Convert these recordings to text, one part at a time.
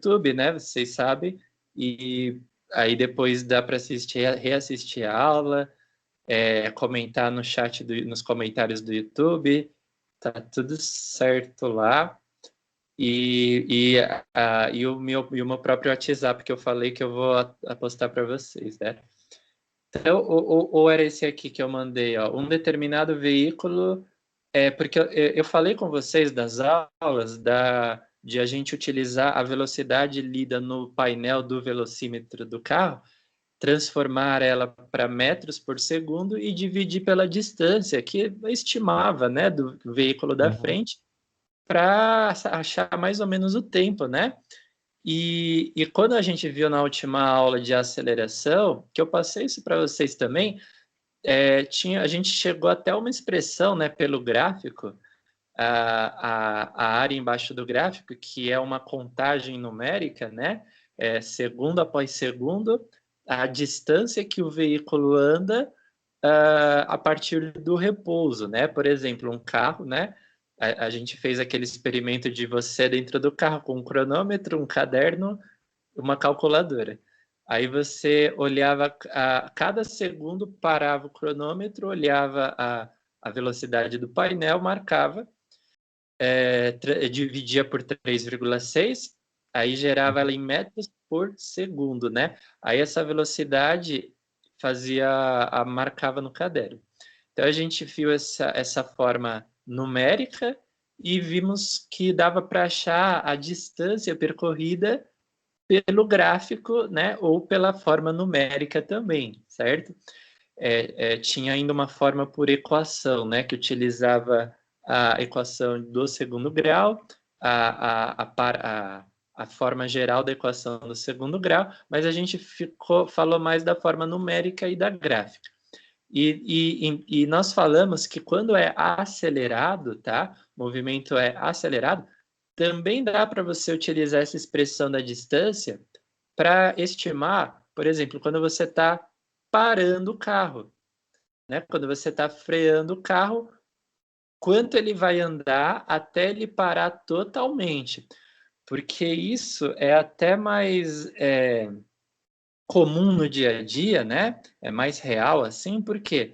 YouTube, né? Vocês sabem. E aí depois dá para reassistir a aula, comentar no chat, nos comentários do YouTube. Tá tudo certo lá. E o meu próprio WhatsApp que eu falei que eu vou apostar para vocês, né? Então, ou era esse aqui que eu mandei, ó, um determinado veículo, porque eu falei com vocês das aulas, de a gente utilizar a velocidade lida no painel do velocímetro do carro, transformar ela para metros por segundo e dividir pela distância que estimava, né, do veículo da Uhum. frente, para achar mais ou menos o tempo, né? E quando a gente viu na última aula de aceleração, que eu passei isso para vocês também, a gente chegou até uma expressão, né, pelo gráfico, a área embaixo do gráfico, que é uma contagem numérica, né, segundo após segundo, a distância que o veículo anda a partir do repouso, né? Por exemplo, um carro, né? A gente fez aquele experimento de você dentro do carro com um cronômetro, um caderno, uma calculadora. Aí você olhava a cada segundo, parava o cronômetro, olhava a velocidade do painel, marcava, dividia por 3,6, aí gerava ela em metros por segundo, né? Aí essa velocidade marcava no caderno. Então a gente viu essa forma numérica e vimos que dava para achar a distância percorrida pelo gráfico, né, ou pela forma numérica também, certo? Tinha ainda uma forma por equação, né, que utilizava a equação do segundo grau, a forma geral da equação do segundo grau, mas a gente falou mais da forma numérica e da gráfica. E nós falamos que quando é acelerado, tá? O movimento é acelerado, também dá para você utilizar essa expressão da distância para estimar, por exemplo, quando você está parando o carro, né? Quando você está freando o carro, quanto ele vai andar até ele parar totalmente. Porque isso é até mais comum no dia a dia, né? É mais real assim, porque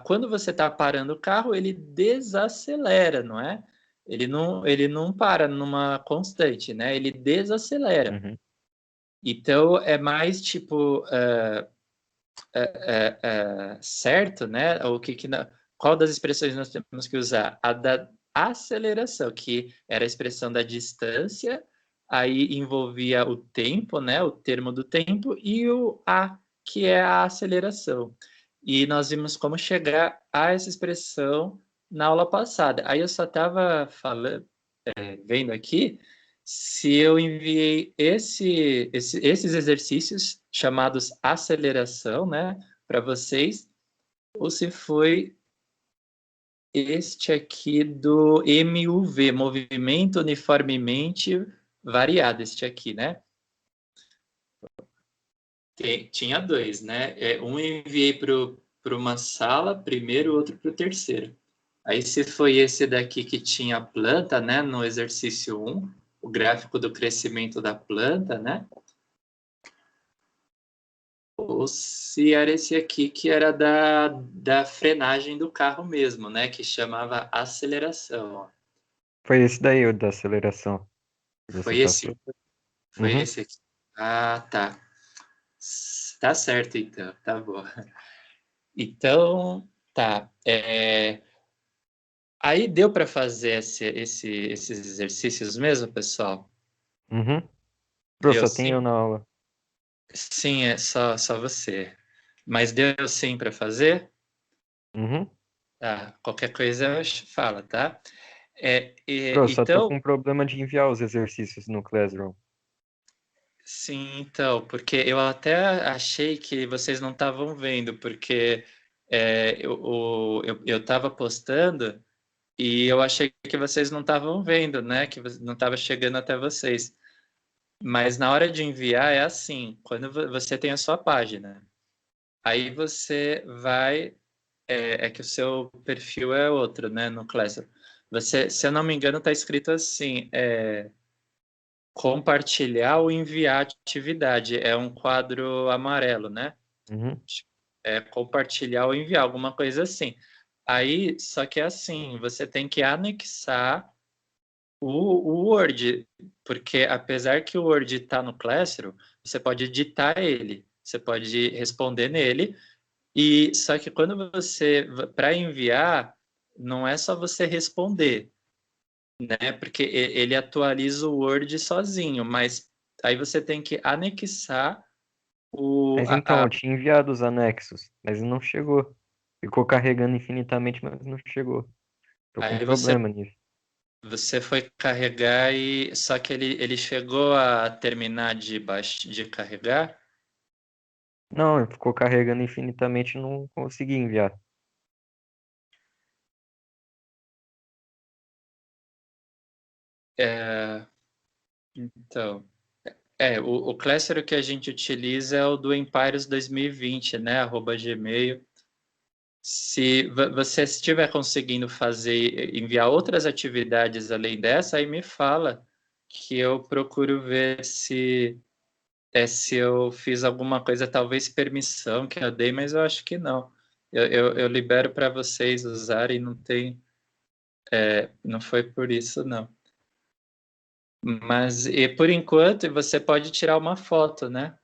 quando você está parando o carro, ele desacelera, não é? Ele não para numa constante, né? Ele desacelera. Uhum. Então é mais tipo certo, né? Qual das expressões nós temos que usar? A da aceleração, que era a expressão da distância, aí envolvia o tempo, né? O termo do tempo, e o a, que é a aceleração. E nós vimos como chegar a essa expressão na aula passada. Aí eu só estava vendo aqui se eu enviei esses exercícios chamados aceleração, né, para vocês, ou se foi este aqui do MUV, movimento uniformemente variado, este aqui, né? Tinha dois, né? Um eu enviei para uma sala primeiro, outro para o terceiro. Aí se foi esse daqui que tinha a planta, né, no exercício 1, o gráfico do crescimento da planta, né? Ou se era esse aqui que era da frenagem do carro mesmo, né? Que chamava aceleração. Ó. Foi esse daí, o da aceleração. Que você Foi tá esse? falando. Foi Uhum. esse aqui. Ah, tá. Tá certo, então. Tá bom. Então, tá. Aí deu para fazer esses exercícios mesmo, pessoal? Uhum. Bro, Deu só tem eu sim? na aula. Sim, é só você. Mas deu sim para fazer? Uhum. Tá. Qualquer coisa fala, tá? Bro, só tô Então, com problema de enviar os exercícios no Classroom. sim, então, porque eu até achei que vocês não estavam vendo, porque eu estava postando e eu achei que vocês não estavam vendo, né? Que não estava chegando até vocês. Mas na hora de enviar é assim, quando você tem a sua página, aí você vai, que o seu perfil é outro, né? No Classroom. Você, se eu não me engano, está escrito assim, compartilhar ou enviar atividade. É um quadro amarelo, né? Uhum. É compartilhar ou enviar, alguma coisa assim. Aí, só que é assim, você tem que anexar o Word, porque apesar que o Word está no Classroom, você pode editar ele, você pode responder nele, e só que quando você, para enviar, não é só você responder, né? Porque ele atualiza o Word sozinho, mas aí você tem que anexar o, Mas então, eu tinha enviado os anexos, mas não chegou. Ficou carregando infinitamente, mas não chegou. Tô com aí você problema nisso. Você foi carregar e só que ele chegou a terminar de carregar. Não, ele ficou carregando infinitamente e não consegui enviar. É, então, o Classroom que a gente utiliza é o do Empires 2020, né? @gmail. Se você estiver conseguindo enviar outras atividades além dessa, aí me fala que eu procuro ver se eu fiz alguma coisa, talvez permissão que eu dei, mas eu acho que não. Eu libero para vocês usarem, não foi por isso, não. Mas, e por enquanto, você pode tirar uma foto, né?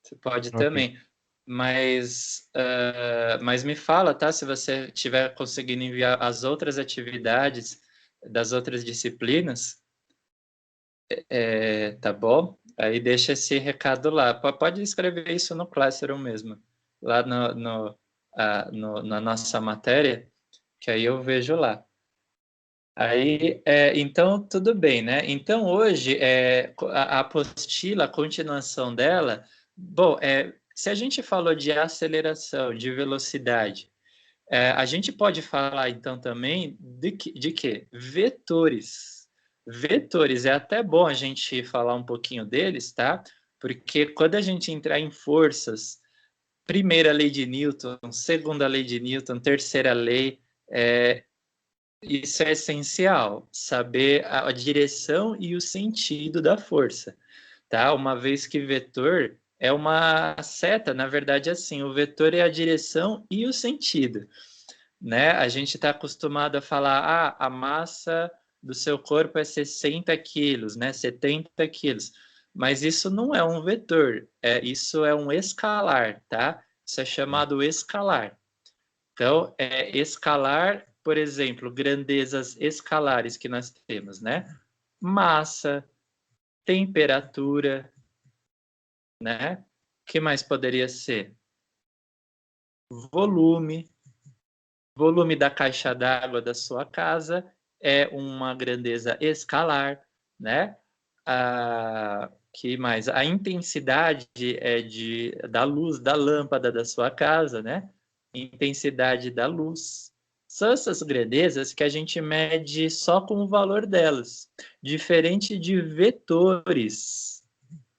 Você pode Ok. também. Mas me fala, tá? Se você estiver conseguindo enviar as outras atividades das outras disciplinas, tá bom? Aí deixa esse recado lá. Pode escrever isso no Classroom mesmo, lá na nossa matéria, que aí eu vejo lá. Aí, então, tudo bem, né? Então, hoje, a apostila, a continuação dela, bom, se a gente falou de aceleração, de velocidade, a gente pode falar, então, também de quê? Vetores. Vetores, é até bom a gente falar um pouquinho deles, tá? Porque quando a gente entrar em forças, primeira lei de Newton, segunda lei de Newton, terceira lei, isso é essencial, saber a direção e o sentido da força, tá? Uma vez que vetor é uma seta, na verdade, assim, o vetor é a direção e o sentido, né? A gente está acostumado a falar, a massa do seu corpo é 60 quilos, né? 70 quilos. Mas isso não é um vetor, isso é um escalar, tá? Isso é chamado escalar. Então, escalar, por exemplo, grandezas escalares que nós temos, né? Massa, temperatura, né? O que mais poderia ser? Volume. Volume da caixa d'água da sua casa é uma grandeza escalar, né? Que mais? A intensidade da luz da lâmpada da sua casa, né? Intensidade da luz. São essas grandezas que a gente mede só com o valor delas, diferente de vetores.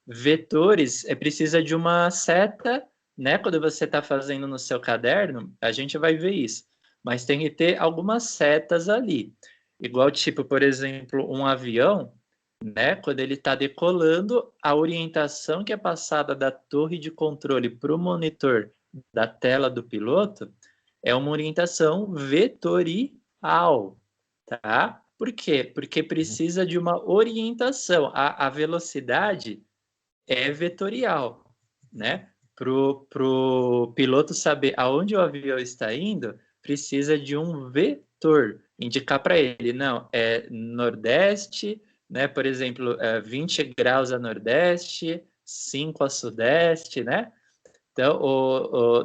Vetores precisa de uma seta, né? Quando você está fazendo no seu caderno, a gente vai ver isso. Mas tem que ter algumas setas ali. Igual, tipo, por exemplo, um avião, né? Quando ele está decolando, a orientação que é passada da torre de controle para o monitor da tela do piloto é uma orientação vetorial, tá? Por quê? Porque Uhum. precisa de uma orientação. A velocidade é vetorial, né? Pro piloto saber aonde o avião está indo, precisa de um vetor, indicar para ele, não, é nordeste, né? Por exemplo, 20 graus a nordeste, 5 a sudeste, né? Então,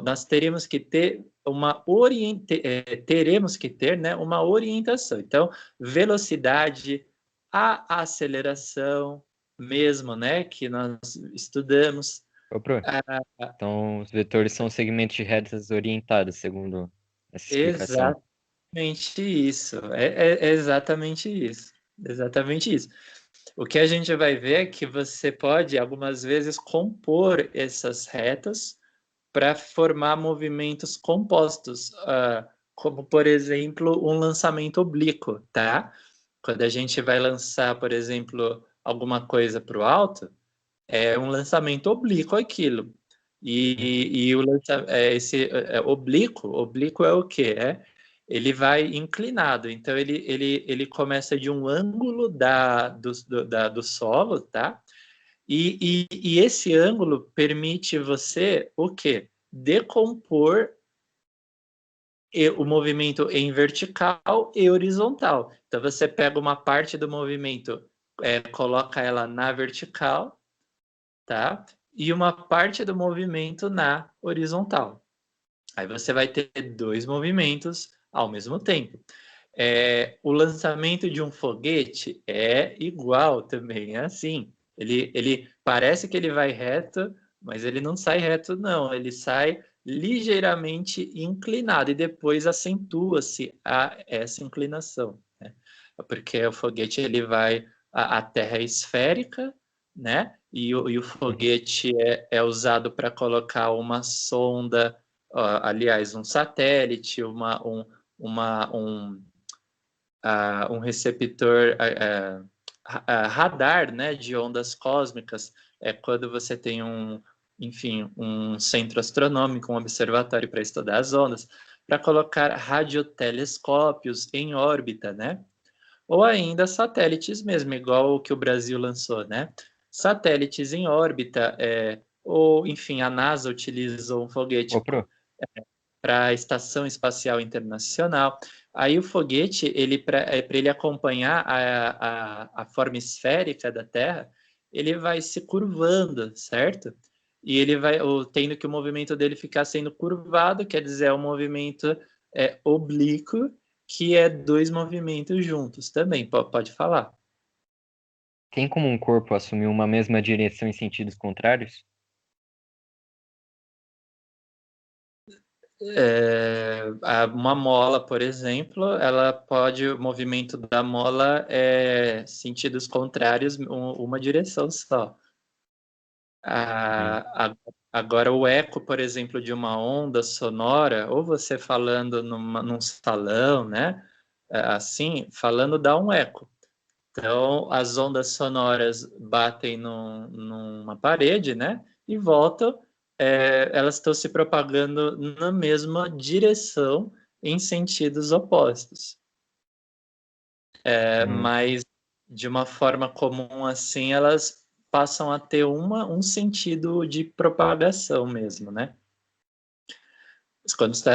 nós teríamos que ter teremos que ter, né, uma orientação. Então, velocidade, a aceleração, mesmo, né, que nós estudamos. Ô, Pro, Ah, então os vetores são segmentos de retas orientadas, segundo essa explicação. exatamente isso. É exatamente isso. Exatamente isso. O que a gente vai ver é que você pode, algumas vezes, compor essas retas para formar movimentos compostos, como, por exemplo, um lançamento oblíquo, tá? Quando a gente vai lançar, por exemplo, alguma coisa para o alto, é um lançamento oblíquo aquilo. E esse oblíquo é o quê? Ele vai inclinado, então ele começa de um ângulo do solo, tá? E esse ângulo permite você o quê? Decompor o movimento em vertical e horizontal. Então você pega uma parte do movimento, coloca ela na vertical, tá? E uma parte do movimento na horizontal. Aí você vai ter dois movimentos ao mesmo tempo. O lançamento de um foguete é igual também, é assim. Ele parece que ele vai reto, mas ele não sai reto, não. Ele sai ligeiramente inclinado e depois acentua-se essa inclinação, né? Porque o foguete ele vai, a Terra é esférica, né? E o foguete é usado para colocar uma sonda, aliás, um satélite, um receptor radar, né, de ondas cósmicas. É quando você tem enfim, um centro astronômico, um observatório para estudar as ondas, para colocar radiotelescópios em órbita, né? Ou ainda satélites mesmo, igual o que o Brasil lançou, né? Satélites em órbita, ou enfim, a NASA utilizou um foguete para a Estação Espacial Internacional. Aí o foguete, para ele acompanhar a forma esférica da Terra, ele vai se curvando, certo? E ele vai, tendo que o movimento dele ficar sendo curvado, quer dizer, é um movimento oblíquo, que é dois movimentos juntos também. Pode falar. Tem como um corpo assumir uma mesma direção em sentidos contrários? Uma mola, por exemplo, o movimento da mola sentidos contrários, uma direção só. Agora, o eco, por exemplo, de uma onda sonora, ou você falando num salão, né? Assim, falando dá um eco. Então, as ondas sonoras batem numa parede, né? E voltam, elas estão se propagando na mesma direção em sentidos opostos. Mas, de uma forma comum assim, elas passam a ter um sentido de propagação mesmo, né? Quando você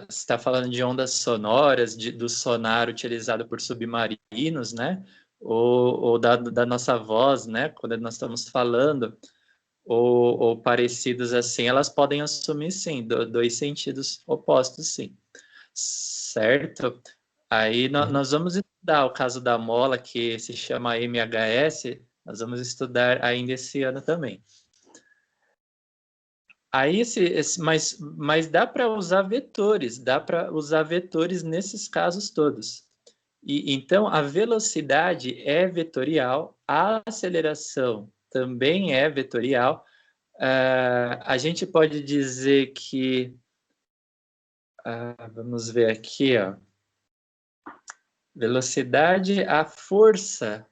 está falando de ondas sonoras, do sonar utilizado por submarinos, né? Ou da nossa voz, né? Quando nós estamos falando, ou parecidos assim, elas podem assumir, sim, dois sentidos opostos, sim. Certo? Aí nós vamos estudar o caso da mola, que se chama MHS, nós vamos estudar ainda esse ano também. Aí, mas dá para usar vetores nesses casos todos. E então, a velocidade é vetorial, a aceleração também é vetorial. A gente pode dizer que, vamos ver aqui, ó, velocidade, a força,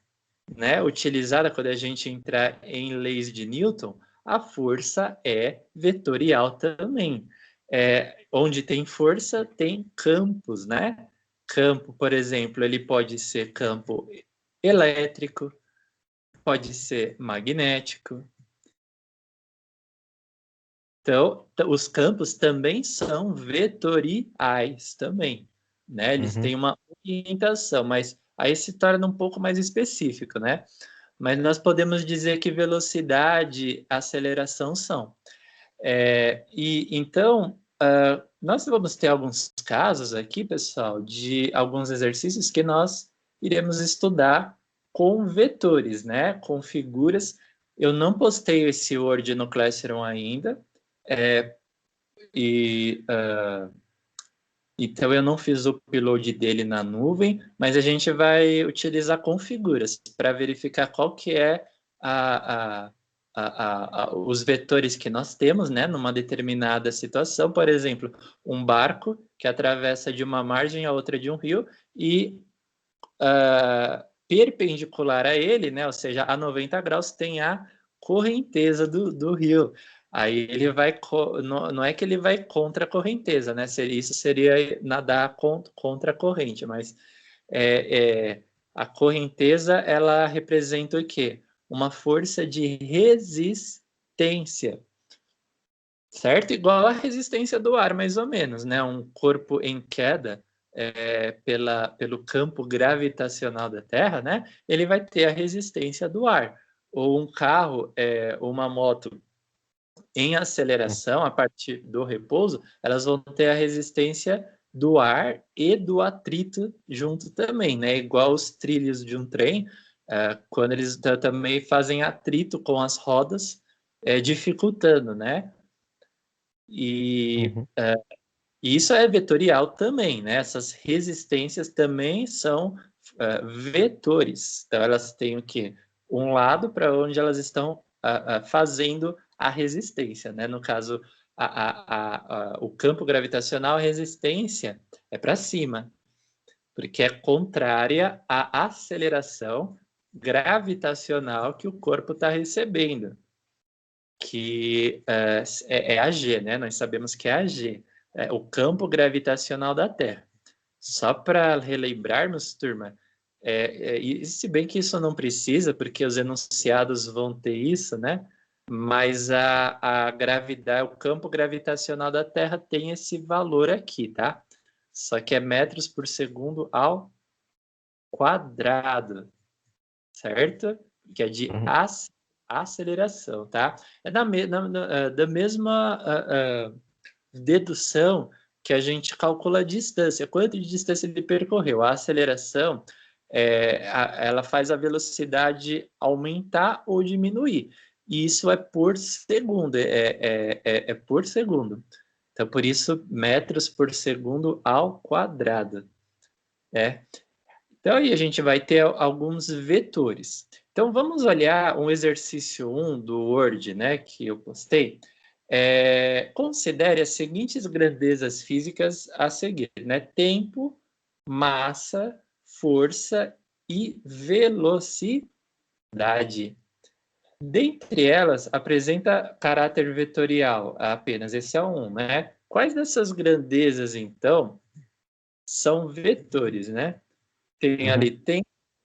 né, utilizada quando a gente entrar em leis de Newton, a força é vetorial também. Onde tem força, tem campos, né? Campo, por exemplo, ele pode ser campo elétrico, pode ser magnético. Então, os campos também são vetoriais também, né? Eles têm uma orientação, mas aí se torna um pouco mais específico, né? Mas nós podemos dizer que velocidade, aceleração são. E então, nós vamos ter alguns casos aqui, pessoal, de alguns exercícios que nós iremos estudar com vetores, né? Com figuras. Eu não postei esse Word no Classroom ainda, e então eu não fiz o upload dele na nuvem, mas a gente vai utilizar configuras para verificar qual que é os vetores que nós temos, né, numa determinada situação. Por exemplo, um barco que atravessa de uma margem a outra de um rio e perpendicular a ele, né? Ou seja, a 90 graus tem a correnteza do rio. Aí ele vai, não é que ele vai contra a correnteza, né? Isso seria nadar contra a corrente, mas a correnteza, ela representa o quê? Uma força de resistência, certo? Igual a resistência do ar, mais ou menos, né? Um corpo em queda pelo campo gravitacional da Terra, né? Ele vai ter a resistência do ar. Ou um carro, ou uma moto em aceleração, a partir do repouso, elas vão ter a resistência do ar e do atrito junto também, né? Igual os trilhos de um trem, quando eles também fazem atrito com as rodas, dificultando, né? E Uhum. isso é vetorial também, né? Essas resistências também são vetores. Então, elas têm o quê? Um lado para onde elas estão fazendo a resistência, né? No caso, o campo gravitacional, a resistência é para cima, porque é contrária à aceleração gravitacional que o corpo está recebendo, que é a G, né? Nós sabemos que é a G, o campo gravitacional da Terra. Só para relembrarmos, turma, e se bem que isso não precisa, porque os enunciados vão ter isso, né? Mas a gravidade, o campo gravitacional da Terra tem esse valor aqui, tá? Só que é metros por segundo ao quadrado, certo? Que é de Uhum. aceleração, tá? É da mesma dedução que a gente calcula a distância, quanto de distância ele percorreu. A aceleração, ela faz a velocidade aumentar ou diminuir. E isso é por segundo, é por segundo. Então, por isso, metros por segundo ao quadrado. Né? Então, aí a gente vai ter alguns vetores. Então, vamos olhar um exercício 1 do Word, né, que eu postei. Considere as seguintes grandezas físicas a seguir, né? Tempo, massa, força e velocidade. Dentre elas, apresenta caráter vetorial apenas. Esse é um, né? Quais dessas grandezas, então, são vetores, né? Tem Uhum. ali tempo,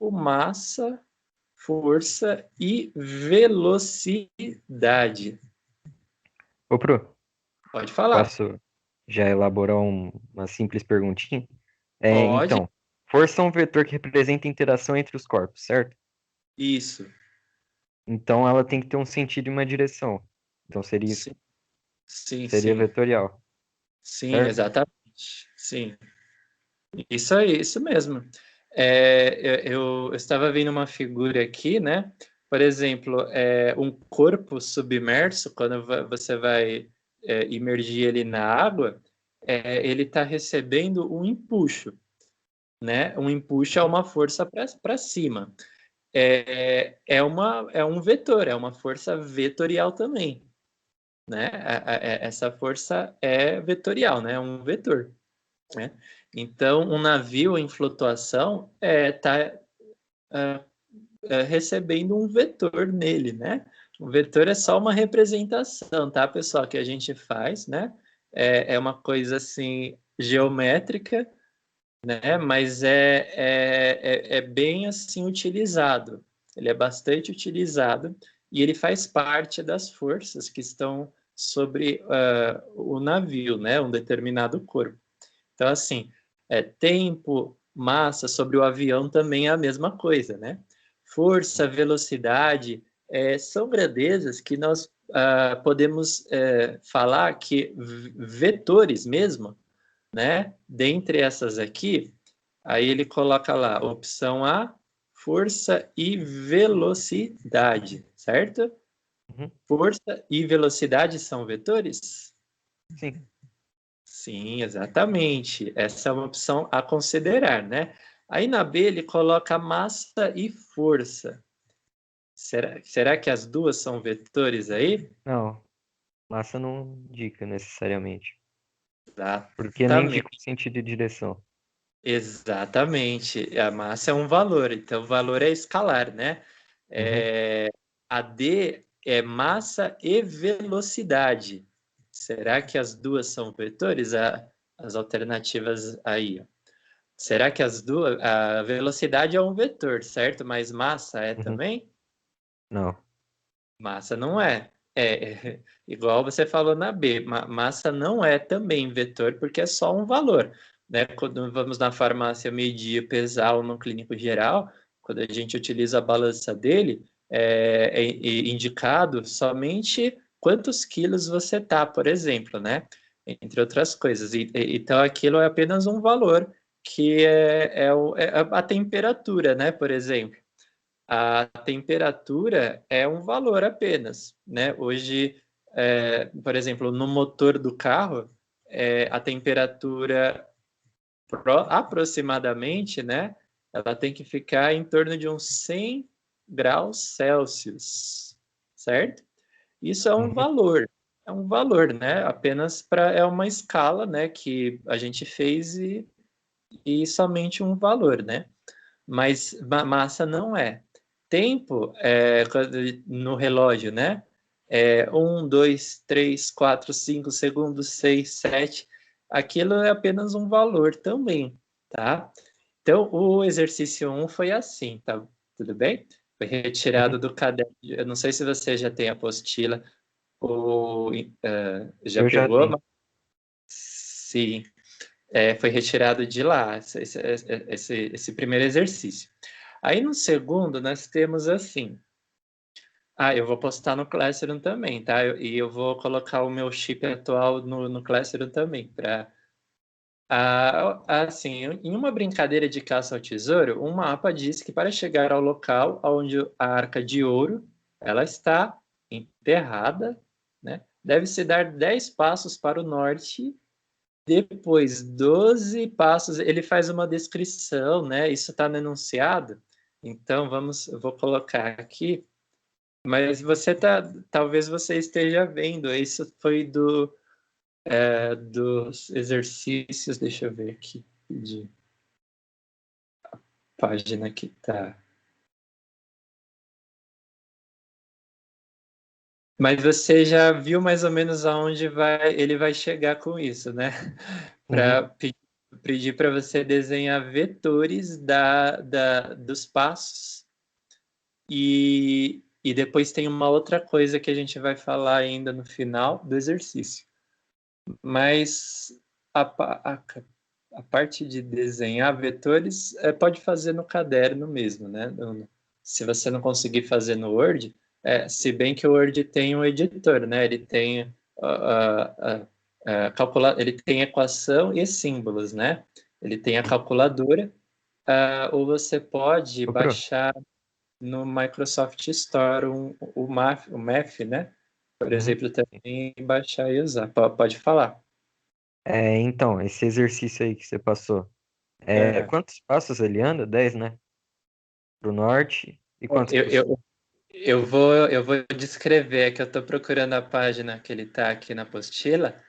massa, força e velocidade. Ô, Pro, Pode falar. posso já elaborar uma simples perguntinha? Pode. Então, força é um vetor que representa a interação entre os corpos, certo? Isso. Então ela tem que ter um sentido e uma direção. Então seria isso, Sim, sim, seria sim. vetorial, Sim, certo? exatamente. Sim. Isso aí, isso mesmo. Eu estava vendo uma figura aqui, né? Por exemplo, um corpo submerso, quando você vai imergir ele na água, ele está recebendo um empuxo, né? Um empuxo é uma força para cima. É um vetor, é uma força vetorial também, né? Essa força é vetorial, né? É um vetor, né? Então, um navio em flutuação está recebendo um vetor nele, né? O vetor é só uma representação, tá, pessoal, que a gente faz, né? É uma coisa assim geométrica, né? Mas é bem assim utilizado. Ele é bastante utilizado e ele faz parte das forças que estão sobre o navio, né? Um determinado corpo. Então, assim, tempo, massa sobre o avião também é a mesma coisa, né? Força, velocidade, são grandezas que nós podemos falar que vetores mesmo, né? Dentre essas aqui, aí ele coloca lá, opção A, força e velocidade, certo? Uhum. Força e velocidade são vetores? Sim. Sim, exatamente. Essa é uma opção a considerar, né? Aí na B ele coloca massa e força. Será que as duas são vetores aí? Não, massa não indica necessariamente, porque nem indica o Exatamente. sentido e direção. Exatamente. A massa é um valor, então o valor é escalar, né? Uhum. A D é massa e velocidade. Será que as duas são vetores? As alternativas aí, ó. Será que as duas... A velocidade é um vetor, certo? Mas massa é Uhum. também? Não. Massa não é. Igual você falou na B, massa não é também vetor, porque é só um valor, né? Quando vamos na farmácia medir, pesar ou no clínico geral, quando a gente utiliza a balança dele, é indicado somente quantos quilos você tá, por exemplo, né? Entre outras coisas. Então, aquilo é apenas um valor, que é a temperatura, né? Por exemplo. A temperatura é um valor apenas, né? Hoje, por exemplo, no motor do carro, a temperatura aproximadamente, né? Ela tem que ficar em torno de uns 100 graus Celsius, certo? Isso Uhum. é um valor, né? Apenas é uma escala, né? Que a gente fez e somente um valor, né? Mas massa não é. Tempo no relógio, né? 1, 2, 3, 4, 5 segundos, 6, 7. Aquilo é apenas um valor também, tá? Então, o exercício 1 foi assim, tá? Tudo bem? Foi retirado Uhum. do caderno. Eu não sei se você já tem a apostila ou já Eu já pegou, tenho. mas sim, foi retirado de lá, esse primeiro exercício. Aí no segundo, nós temos assim. Eu vou postar no Classroom também, tá? E eu vou colocar o meu chip atual no Classroom também. Assim, em uma brincadeira de caça ao tesouro, um mapa diz que para chegar ao local onde a arca de ouro ela está enterrada, né? Deve-se dar 10 passos para o norte, depois 12 passos. Ele faz uma descrição, né? Isso está no enunciado. Então, eu vou colocar aqui. Mas talvez você esteja vendo, isso foi dos exercícios, deixa eu ver aqui, de página que tá. Mas você já viu mais ou menos aonde ele vai chegar com isso, né? Uhum. Para pedir para você desenhar vetores dos passos e depois tem uma outra coisa que a gente vai falar ainda no final do exercício. Mas a parte de desenhar vetores pode fazer no caderno mesmo, né? Se você não conseguir fazer no Word, se bem que o Word tem um editor, né? Ele tem ele tem equação e símbolos, né? Ele tem a calculadora, ou você pode Ô, Pro, baixar no Microsoft Store o Math, né? Por uhum. exemplo, também baixar e usar. Pode falar. Então, esse exercício aí que você passou, Aham. quantos passos ele anda? 10, né? Pro norte e quantos Eu, pro sul? eu, eu vou descrever, é que eu estou procurando a página que ele está aqui na apostila,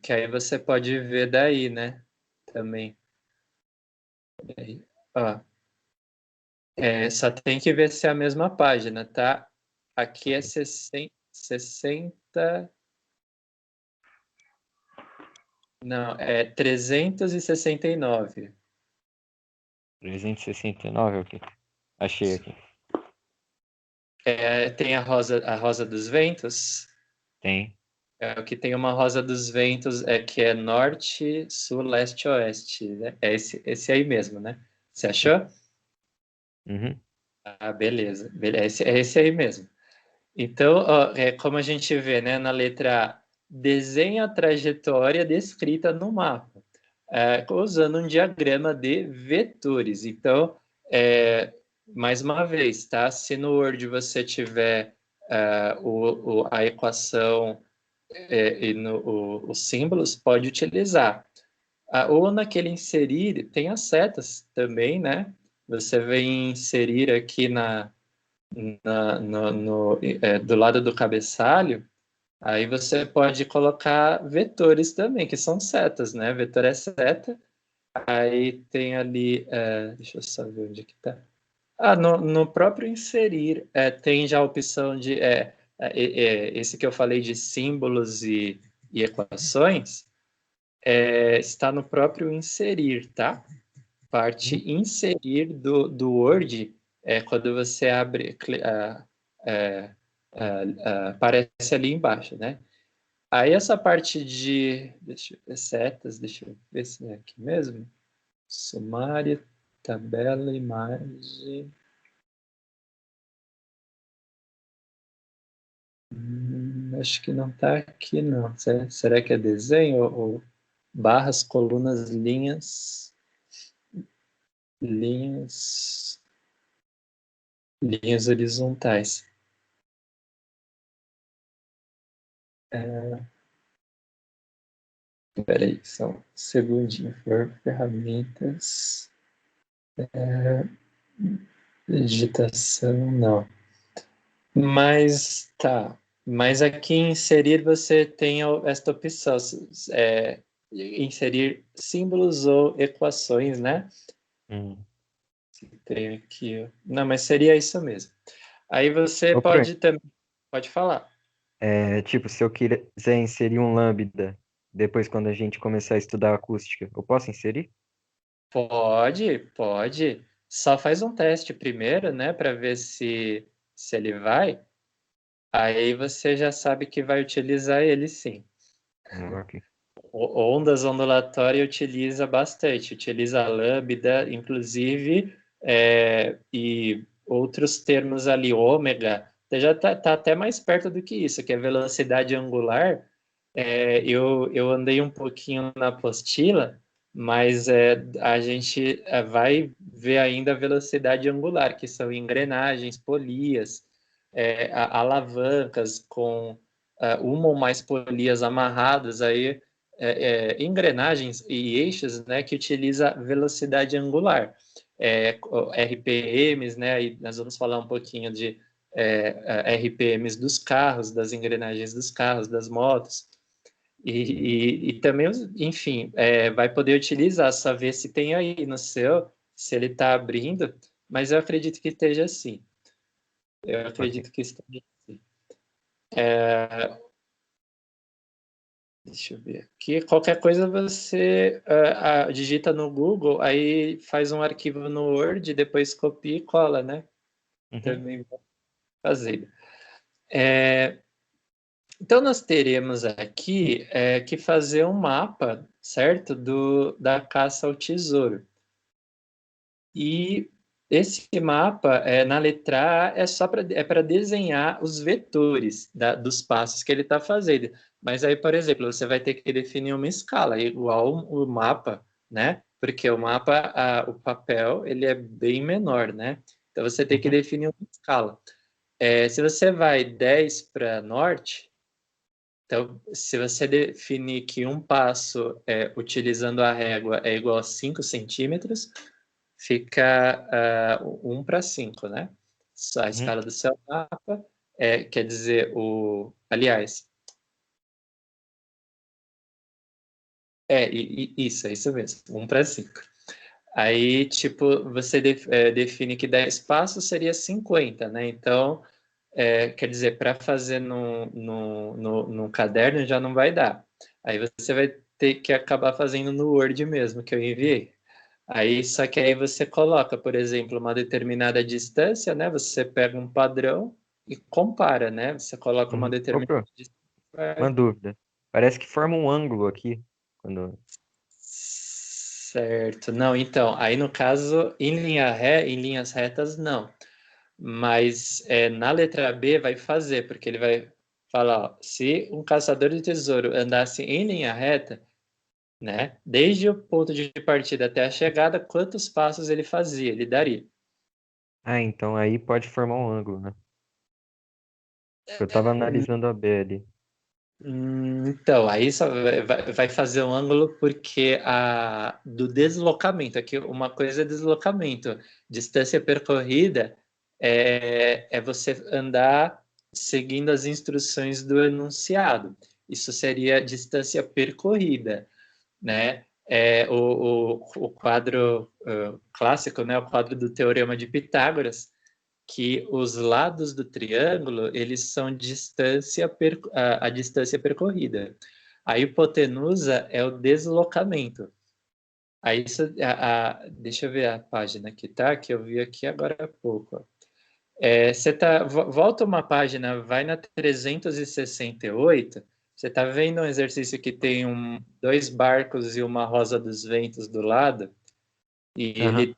que aí você pode ver daí, né? Também. Aí, ó, só tem que ver se é a mesma página, tá? Aqui é 60, não, é 369. 369, ok. Achei aqui. Tem a Rosa dos Ventos. Tem. O que tem uma Rosa dos Ventos que é norte, sul, leste, oeste, né? É esse aí mesmo, né? Você achou? Uhum. Beleza. É esse aí mesmo. Então, ó, como a gente vê, né, na letra A, desenha a trajetória descrita no mapa, usando um diagrama de vetores. Então, mais uma vez, tá? Se no Word você tiver a equação os símbolos, pode utilizar. Ou naquele inserir, tem as setas também, né? Você vem inserir aqui do lado do cabeçalho, aí você pode colocar vetores também, que são setas, né? Vetor é seta. Aí tem ali, deixa eu só ver onde que tá. No próprio inserir, tem já a opção de, esse que eu falei de símbolos e equações, está no próprio inserir, tá? Parte inserir do Word, quando você abre, aparece ali embaixo, né? Aí essa parte de, deixa eu ver, setas, deixa eu ver se é aqui mesmo. Sumário, tabela, imagem. Acho que não está aqui, não. Será que é desenho ou barras, colunas, linhas, linhas horizontais? Peraí, só um segundinho. Ferramentas, digitação, não. Mas tá. Mas aqui em inserir você tem esta opção, inserir símbolos ou equações, né? Hum. Tem aqui. Não, mas seria isso mesmo. Aí você Ô, Fran, pode também. Pode falar. tipo, se eu quiser inserir um lambda depois quando a gente começar a estudar acústica, eu posso inserir? Pode, pode. Só faz um teste primeiro, né, para ver se ele vai. Aí você já sabe que vai utilizar ele sim. Ok. Ondas ondulatórias utiliza bastante, utiliza lambda, inclusive, e outros termos ali, ômega, já está até mais perto do que isso, que é velocidade angular. Eu andei um pouquinho na apostila, mas a gente vai ver ainda a velocidade angular, que são engrenagens, polias, alavancas com uma ou mais polias amarradas aí, engrenagens e eixos, né, que utiliza velocidade angular. RPMs, né, aí nós vamos falar um pouquinho de RPMs dos carros, das engrenagens dos carros, das motos, e também, enfim, vai poder utilizar, só ver se tem aí no seu, se ele está abrindo, mas eu acredito que esteja assim. Eu Ok. acredito que esteja assim. É, deixa eu ver aqui. Qualquer coisa você digita no Google, aí faz um arquivo no Word, depois copia e cola, né? Uhum. Também vou fazer. É, então, nós teremos aqui que fazer um mapa, certo? Da caça ao tesouro. E esse mapa, na letra A, para desenhar os vetores dos passos que ele está fazendo. Mas aí, por exemplo, você vai ter que definir uma escala igual o mapa, né? Porque o mapa, o papel, ele é bem menor, né? Então você tem que Uhum. definir uma escala. Se você vai 10 para norte, então se você definir que um passo utilizando a régua é igual a 5 centímetros, fica 1 para 5, né? A Uhum. escala do seu mapa quer dizer aliás, isso, é isso mesmo, 1 para 5. Aí, tipo, você define que 10 passos seria 50, né? Então, quer dizer, para fazer no caderno já não vai dar. Aí você vai ter que acabar fazendo no Word mesmo, que eu enviei. Aí, só que aí você coloca, por exemplo, uma determinada distância, né? Você pega um padrão e compara, né? Você coloca uma Uhum. Ô, determinada Fran, uma distância. dúvida. Parece que forma um ângulo aqui. Quando... Certo. Não, então, aí no caso, em linhas retas, não. Mas na letra B vai fazer, porque ele vai falar, ó, se um caçador de tesouro andasse em linha reta, né? Desde o ponto de partida até a chegada, quantos passos ele fazia, ele daria. Ah, então aí pode formar um ângulo, né? Eu tava analisando a B ali. Então, aí só vai fazer um ângulo porque do deslocamento, aqui uma coisa é deslocamento, distância percorrida é você andar seguindo as instruções do enunciado. Isso seria distância percorrida, né? o quadro clássico, né, o quadro do Teorema de Pitágoras, que os lados do triângulo, eles são a distância percorrida. A hipotenusa é o deslocamento. Aí, deixa eu ver a página que tá, que eu vi aqui agora há pouco. Volta uma página, vai na 368, você está vendo um exercício que tem dois barcos e uma rosa dos ventos do lado, e ele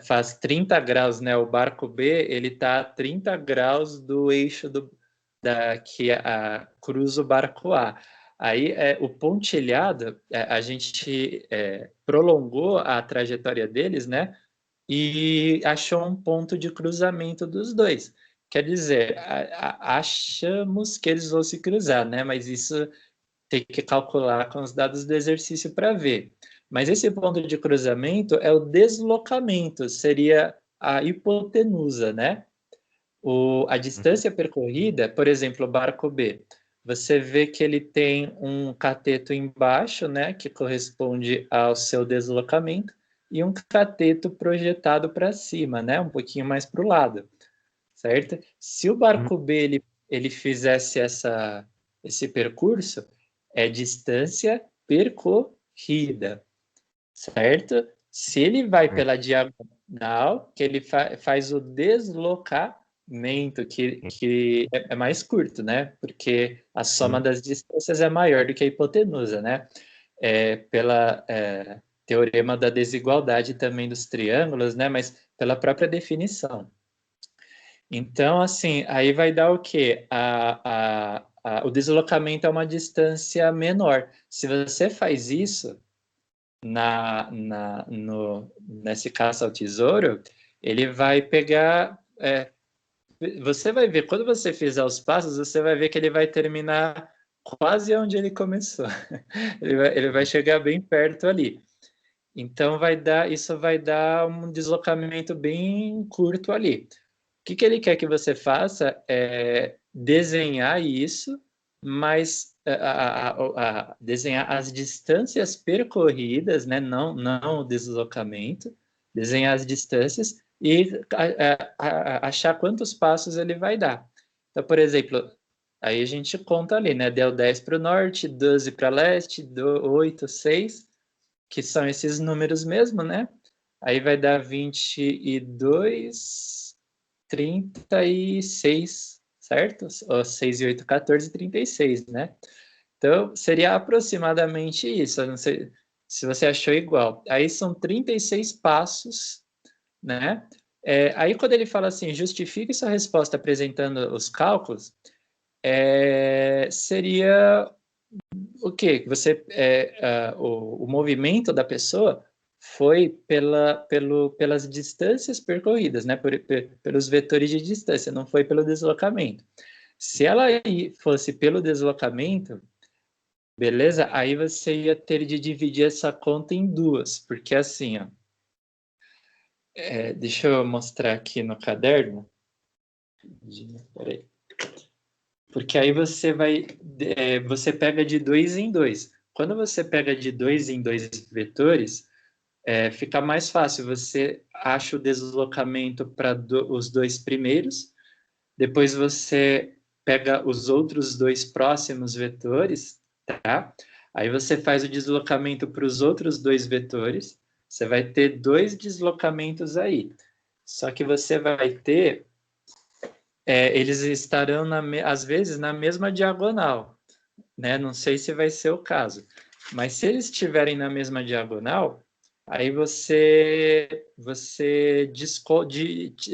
faz 30 graus, né? O barco B, ele está a 30 graus do eixo que cruza o barco A. Aí, o pontilhado, a gente prolongou a trajetória deles, né? E achou um ponto de cruzamento dos dois. Quer dizer, achamos que eles vão se cruzar, né? Mas isso tem que calcular com os dados do exercício para ver. Mas esse ponto de cruzamento é o deslocamento, seria a hipotenusa, né? A distância percorrida, por exemplo, o barco B, você vê que ele tem um cateto embaixo, né, que corresponde ao seu deslocamento, e um cateto projetado para cima, né, um pouquinho mais para o lado, certo? Se o barco B ele fizesse esse percurso, é distância percorrida, certo? Se ele vai pela diagonal, que ele faz o deslocamento, que é mais curto, né? Porque a soma das distâncias é maior do que a hipotenusa, né? Pela teorema da desigualdade também dos triângulos, né? Mas pela própria definição. Então, assim, aí vai dar o quê? O deslocamento é uma distância menor. Se você faz isso nesse caça ao tesouro, ele vai pegar. Você vai ver, quando você fizer os passos, você vai ver que ele vai terminar quase onde ele começou. Ele vai chegar bem perto ali. Então isso vai dar um deslocamento bem curto ali. O que ele quer que você faça é desenhar isso, mas desenhar as distâncias percorridas, né? Não o deslocamento, desenhar as distâncias e achar quantos passos ele vai dar. Então, por exemplo, aí a gente conta ali, né? Deu 10 para o norte, 12 para leste, 8, 6, que são esses números mesmo, né? Aí vai dar 22, 36, certo? 6 e 8, 14, 36, né? Então, seria aproximadamente isso. Eu não sei se você achou igual. Aí são 36 passos, né? Aí, quando ele fala assim, justifique sua resposta apresentando os cálculos, seria o quê? O movimento da pessoa foi pelas distâncias percorridas, né? Pelos vetores de distância, não foi pelo deslocamento. Se ela fosse pelo deslocamento, beleza? Aí você ia ter de dividir essa conta em duas, porque assim, ó, deixa eu mostrar aqui no caderno. Peraí. Porque aí você pega de dois em dois. Quando você pega de dois em dois vetores, fica mais fácil. Você acha o deslocamento para os dois primeiros, depois você pega os outros dois próximos vetores, tá? Aí você faz o deslocamento para os outros dois vetores, você vai ter dois deslocamentos aí. Só que você vai ter, eles estarão, às vezes, na mesma diagonal, né? Não sei se vai ser o caso. Mas se eles estiverem na mesma diagonal, aí você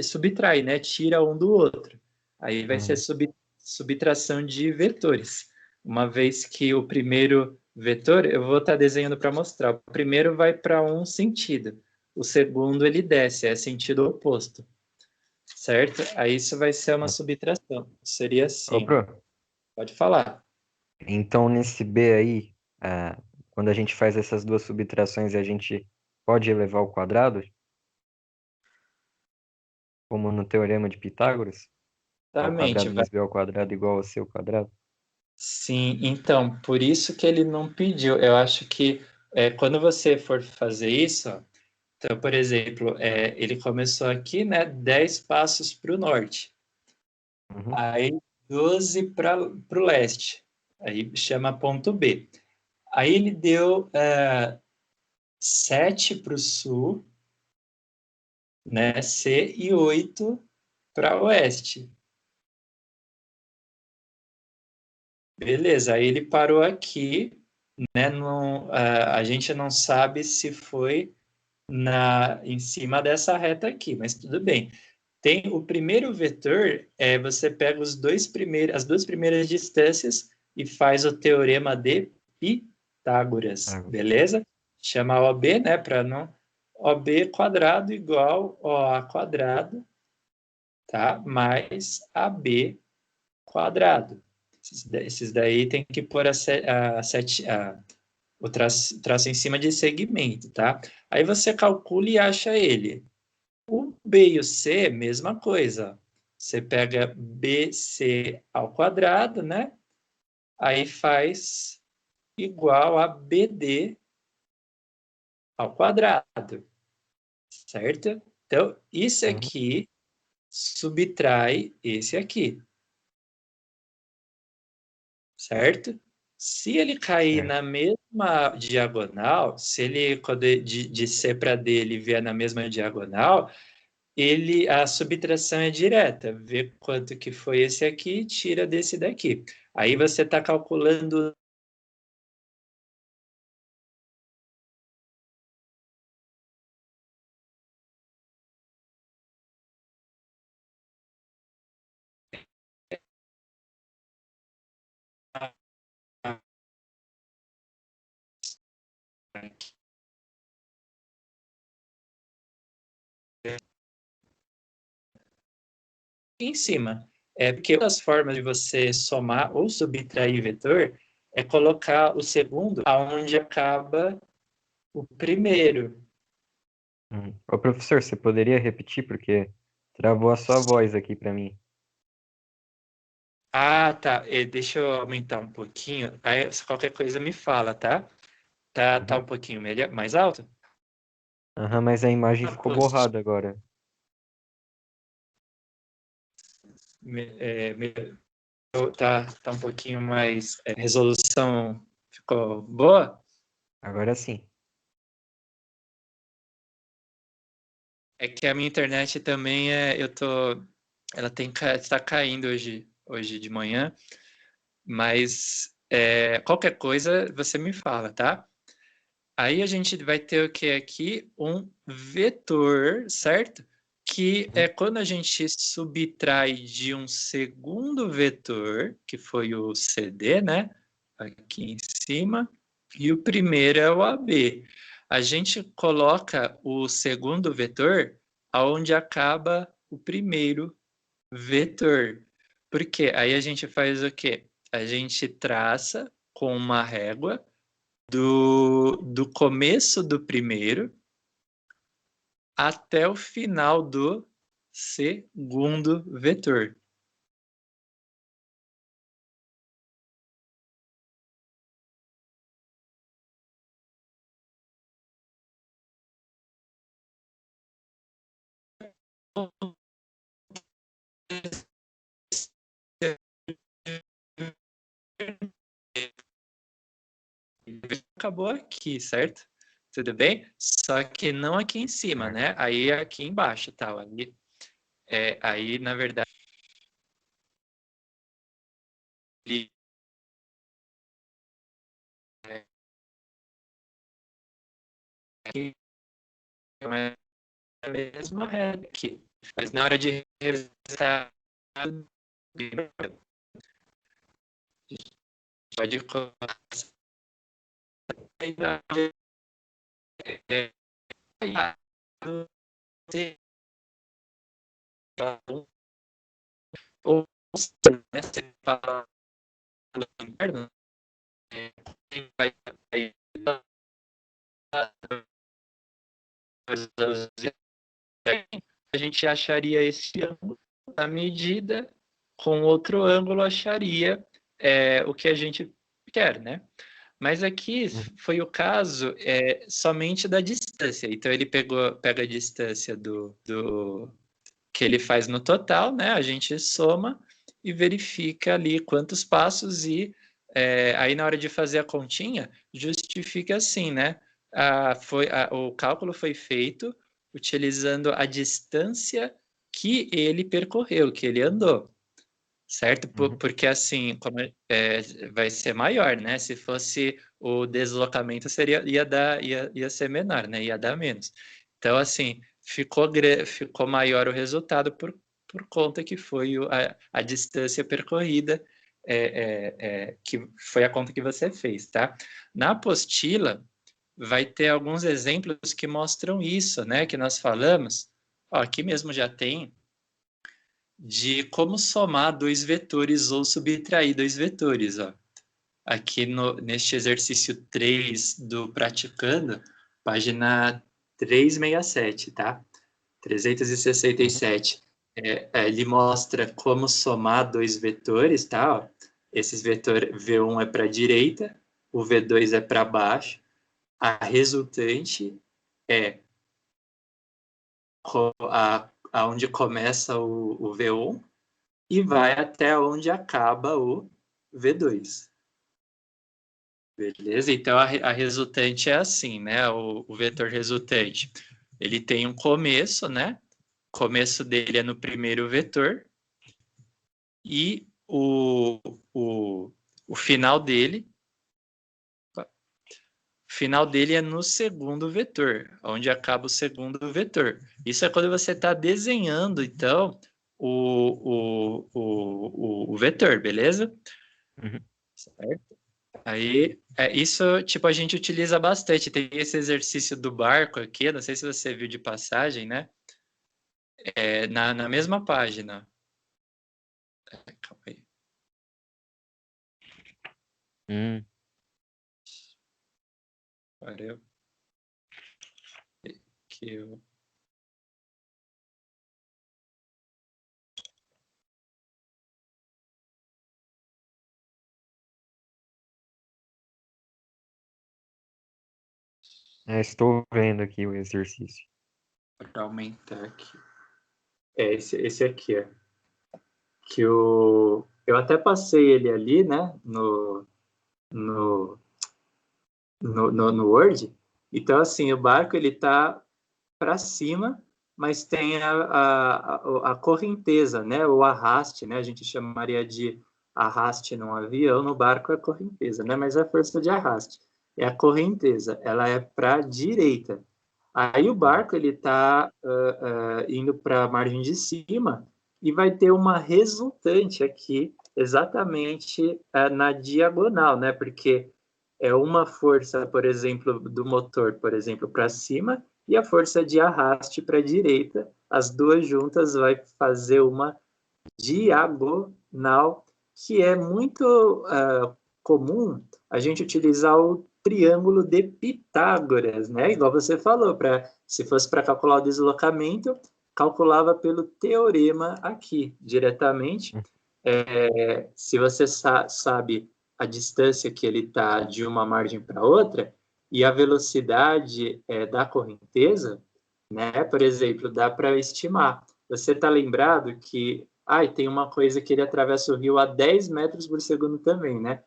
subtrai, né? Tira um do outro. Aí vai ser subtração de vetores. Uma vez que o primeiro vetor, eu vou estar desenhando para mostrar. O primeiro vai para um sentido. O segundo ele desce, é sentido oposto. Certo? Aí isso vai ser uma subtração. Seria Ô, assim. Bro, Pode falar. então nesse B aí, quando a gente faz essas duas subtrações, a gente pode elevar ao quadrado, como no teorema de Pitágoras? A ao Exatamente. quadrado mais B ao quadrado igual a C ao quadrado? Sim, então, por isso que ele não pediu. Eu acho que quando você for fazer isso, ó, então, por exemplo, ele começou aqui, né, 10 passos para o norte, Uhum. aí 12 para o leste, aí chama ponto B. Aí ele deu 7 para o sul, né, C, e 8 para o oeste. Beleza, aí ele parou aqui, né? Não, a gente não sabe se foi em cima dessa reta aqui, mas tudo bem. Tem o primeiro vetor, você pega as duas primeiras distâncias e faz o teorema de Pitágoras, Ah, beleza? Chama OB, né? Para não. OB quadrado igual OA quadrado, tá? Mais AB quadrado. Esses daí tem que pôr o traço em cima de segmento, tá? Aí você calcula e acha ele. O B e o C, mesma coisa. Você pega BC ao quadrado, né? Aí faz igual a BD ao quadrado, certo? Então, isso uhum. aqui subtrai esse aqui, certo? Se ele cair Certo. na mesma diagonal, se ele, de C para D, ele vier na mesma diagonal, a subtração é direta, vê quanto que foi esse aqui, tira desse daqui. Aí você está calculando aqui em cima. Porque uma das formas de você somar ou subtrair vetor é colocar o segundo aonde acaba o primeiro. Ô, professor, você poderia repetir porque travou a sua voz aqui para mim. Ah, tá. Deixa eu aumentar um pouquinho. Aí, se qualquer coisa me fala, tá? Tá Uhum. um pouquinho melhor, mais alto? Aham, mas a imagem ficou borrada agora. Tá um pouquinho mais. Resolução ficou boa? Agora sim. É que a minha internet também ela está caindo hoje de manhã, mas qualquer coisa você me fala, tá? Aí a gente vai ter o que aqui? Um vetor, certo? Que é Uhum. quando a gente subtrai de um segundo vetor, que foi o CD, né? Aqui em cima, e o primeiro é o AB. A gente coloca o segundo vetor aonde acaba o primeiro vetor. Por quê? Aí a gente faz o quê? A gente traça com uma régua do começo do primeiro até o final do segundo vetor. Acabou aqui, certo? Tudo bem? Só que não aqui em cima, Certo. né? Aí aqui embaixo, tal. Aí na verdade, ele é a mesma regra aqui. Mas na hora de revisar, pode colocar ou né, você fala no inverno, vai a gente acharia esse ângulo na medida, com outro ângulo acharia o que a gente quer, né? Mas aqui foi o caso somente da distância. Então, ele pega a distância do que ele faz no total, né? A gente soma e verifica ali quantos passos e aí na hora de fazer a continha, justifica assim, né? O cálculo foi feito utilizando a distância que ele percorreu, que ele andou, certo? Porque assim, vai ser maior, né? Se fosse o deslocamento, ia ser menor, né? Ia dar menos. Então, assim, ficou maior o resultado por conta que foi a distância percorrida, que foi a conta que você fez, tá? Na apostila, vai ter alguns exemplos que mostram isso, né? Que nós falamos. Ó, aqui mesmo já tem de como somar dois vetores ou subtrair dois vetores, ó. Aqui neste exercício 3 do Praticando, página 367, tá? 367. Ele mostra como somar dois vetores, tá? Ó, esses vetores, V1 é para a direita, o V2 é para baixo. A resultante é aonde começa o V1 e vai até onde acaba o V2. Beleza? Então, a resultante é assim, né? O vetor resultante, ele tem um começo, né? O começo dele é no primeiro vetor e o final dele é no segundo vetor, onde acaba o segundo vetor. Isso é quando você está desenhando, então, o vetor, beleza? Certo? Aí, isso, tipo, a gente utiliza bastante. Tem esse exercício do barco aqui, não sei se você viu de passagem, né? Na mesma página. Calma aí. Agora eu... Estou vendo aqui o exercício. Vou aumentar aqui. Esse aqui, ó. Que eu até passei ele ali, né? No Word. Então, assim, o barco, ele tá para cima, mas tem a correnteza, né? O arraste, né? A gente chamaria de arraste num avião, no barco é correnteza, né? Mas é a força de arraste. É a correnteza, ela é para a direita. Aí o barco ele está indo para a margem de cima e vai ter uma resultante aqui exatamente na diagonal, né? Porque é uma força, por exemplo, do motor, por exemplo, para cima e a força de arraste para a direita. As duas juntas vai fazer uma diagonal, que é muito comum a gente utilizar o triângulo de Pitágoras, né? Igual você falou, se fosse para calcular o deslocamento, calculava pelo teorema aqui, diretamente. Se você sabe a distância que ele está de uma margem para outra e a velocidade da correnteza, né? Por exemplo, dá para estimar. Você está lembrado que tem uma coisa que ele atravessa o rio a 10 metros por segundo também, né?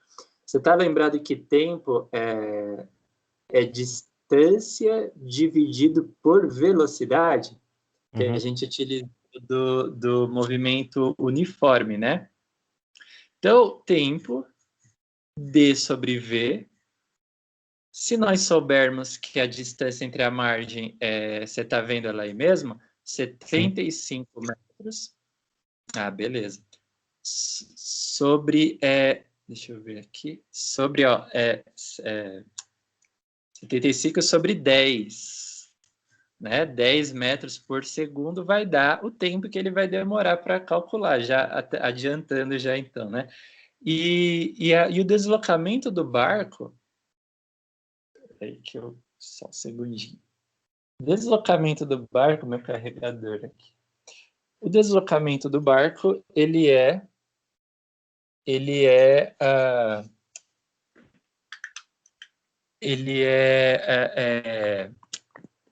Você está lembrado que tempo é distância dividido por velocidade? Que a gente utiliza do movimento uniforme, né? Então, tempo D sobre V. Se nós soubermos que a distância entre a margem, você está vendo ela aí mesmo? 75 metros. Beleza. Sobre, deixa eu ver aqui, sobre, 75 sobre 10, né? 10 metros por segundo vai dar o tempo que ele vai demorar para calcular, já adiantando já então, né? E o deslocamento do barco, só um segundinho. Deslocamento do barco, meu carregador aqui. O deslocamento do barco, ele é ele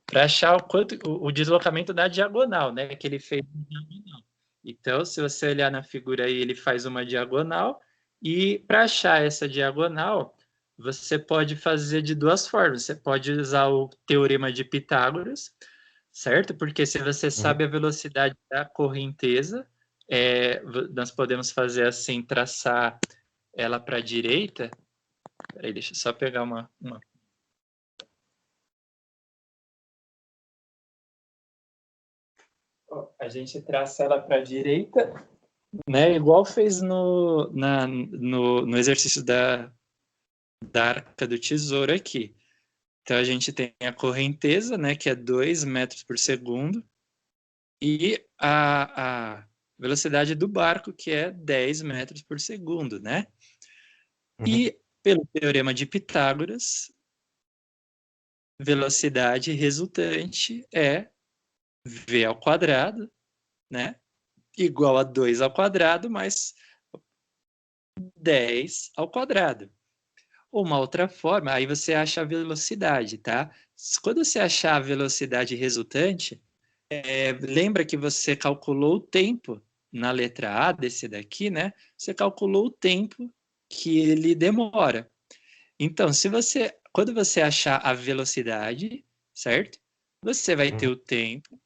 para achar o deslocamento da diagonal, né? Que ele fez na diagonal. Então, se você olhar na figura aí, ele faz uma diagonal, e para achar essa diagonal, você pode fazer de duas formas. Você pode usar o teorema de Pitágoras, certo? Porque se você Uhum. sabe a velocidade da correnteza, nós podemos fazer assim, traçar ela para a direita. Peraí, deixa eu só pegar uma. A gente traça ela para a direita, né? Igual fez no exercício da Arca do Tesouro aqui. Então a gente tem a correnteza, né? Que é 2 metros por segundo, e a velocidade do barco, que é 10 metros por segundo, né? Uhum. E pelo teorema de Pitágoras, velocidade resultante é v ao quadrado, né? Igual a 2 ao quadrado mais 10 ao quadrado. Uma outra forma, aí você acha a velocidade, tá? Quando você achar a velocidade resultante, lembra que você calculou o tempo na letra A desse daqui, né? Você calculou o tempo que ele demora. Então, quando você achar a velocidade, certo? Você vai ter Uhum. o tempo,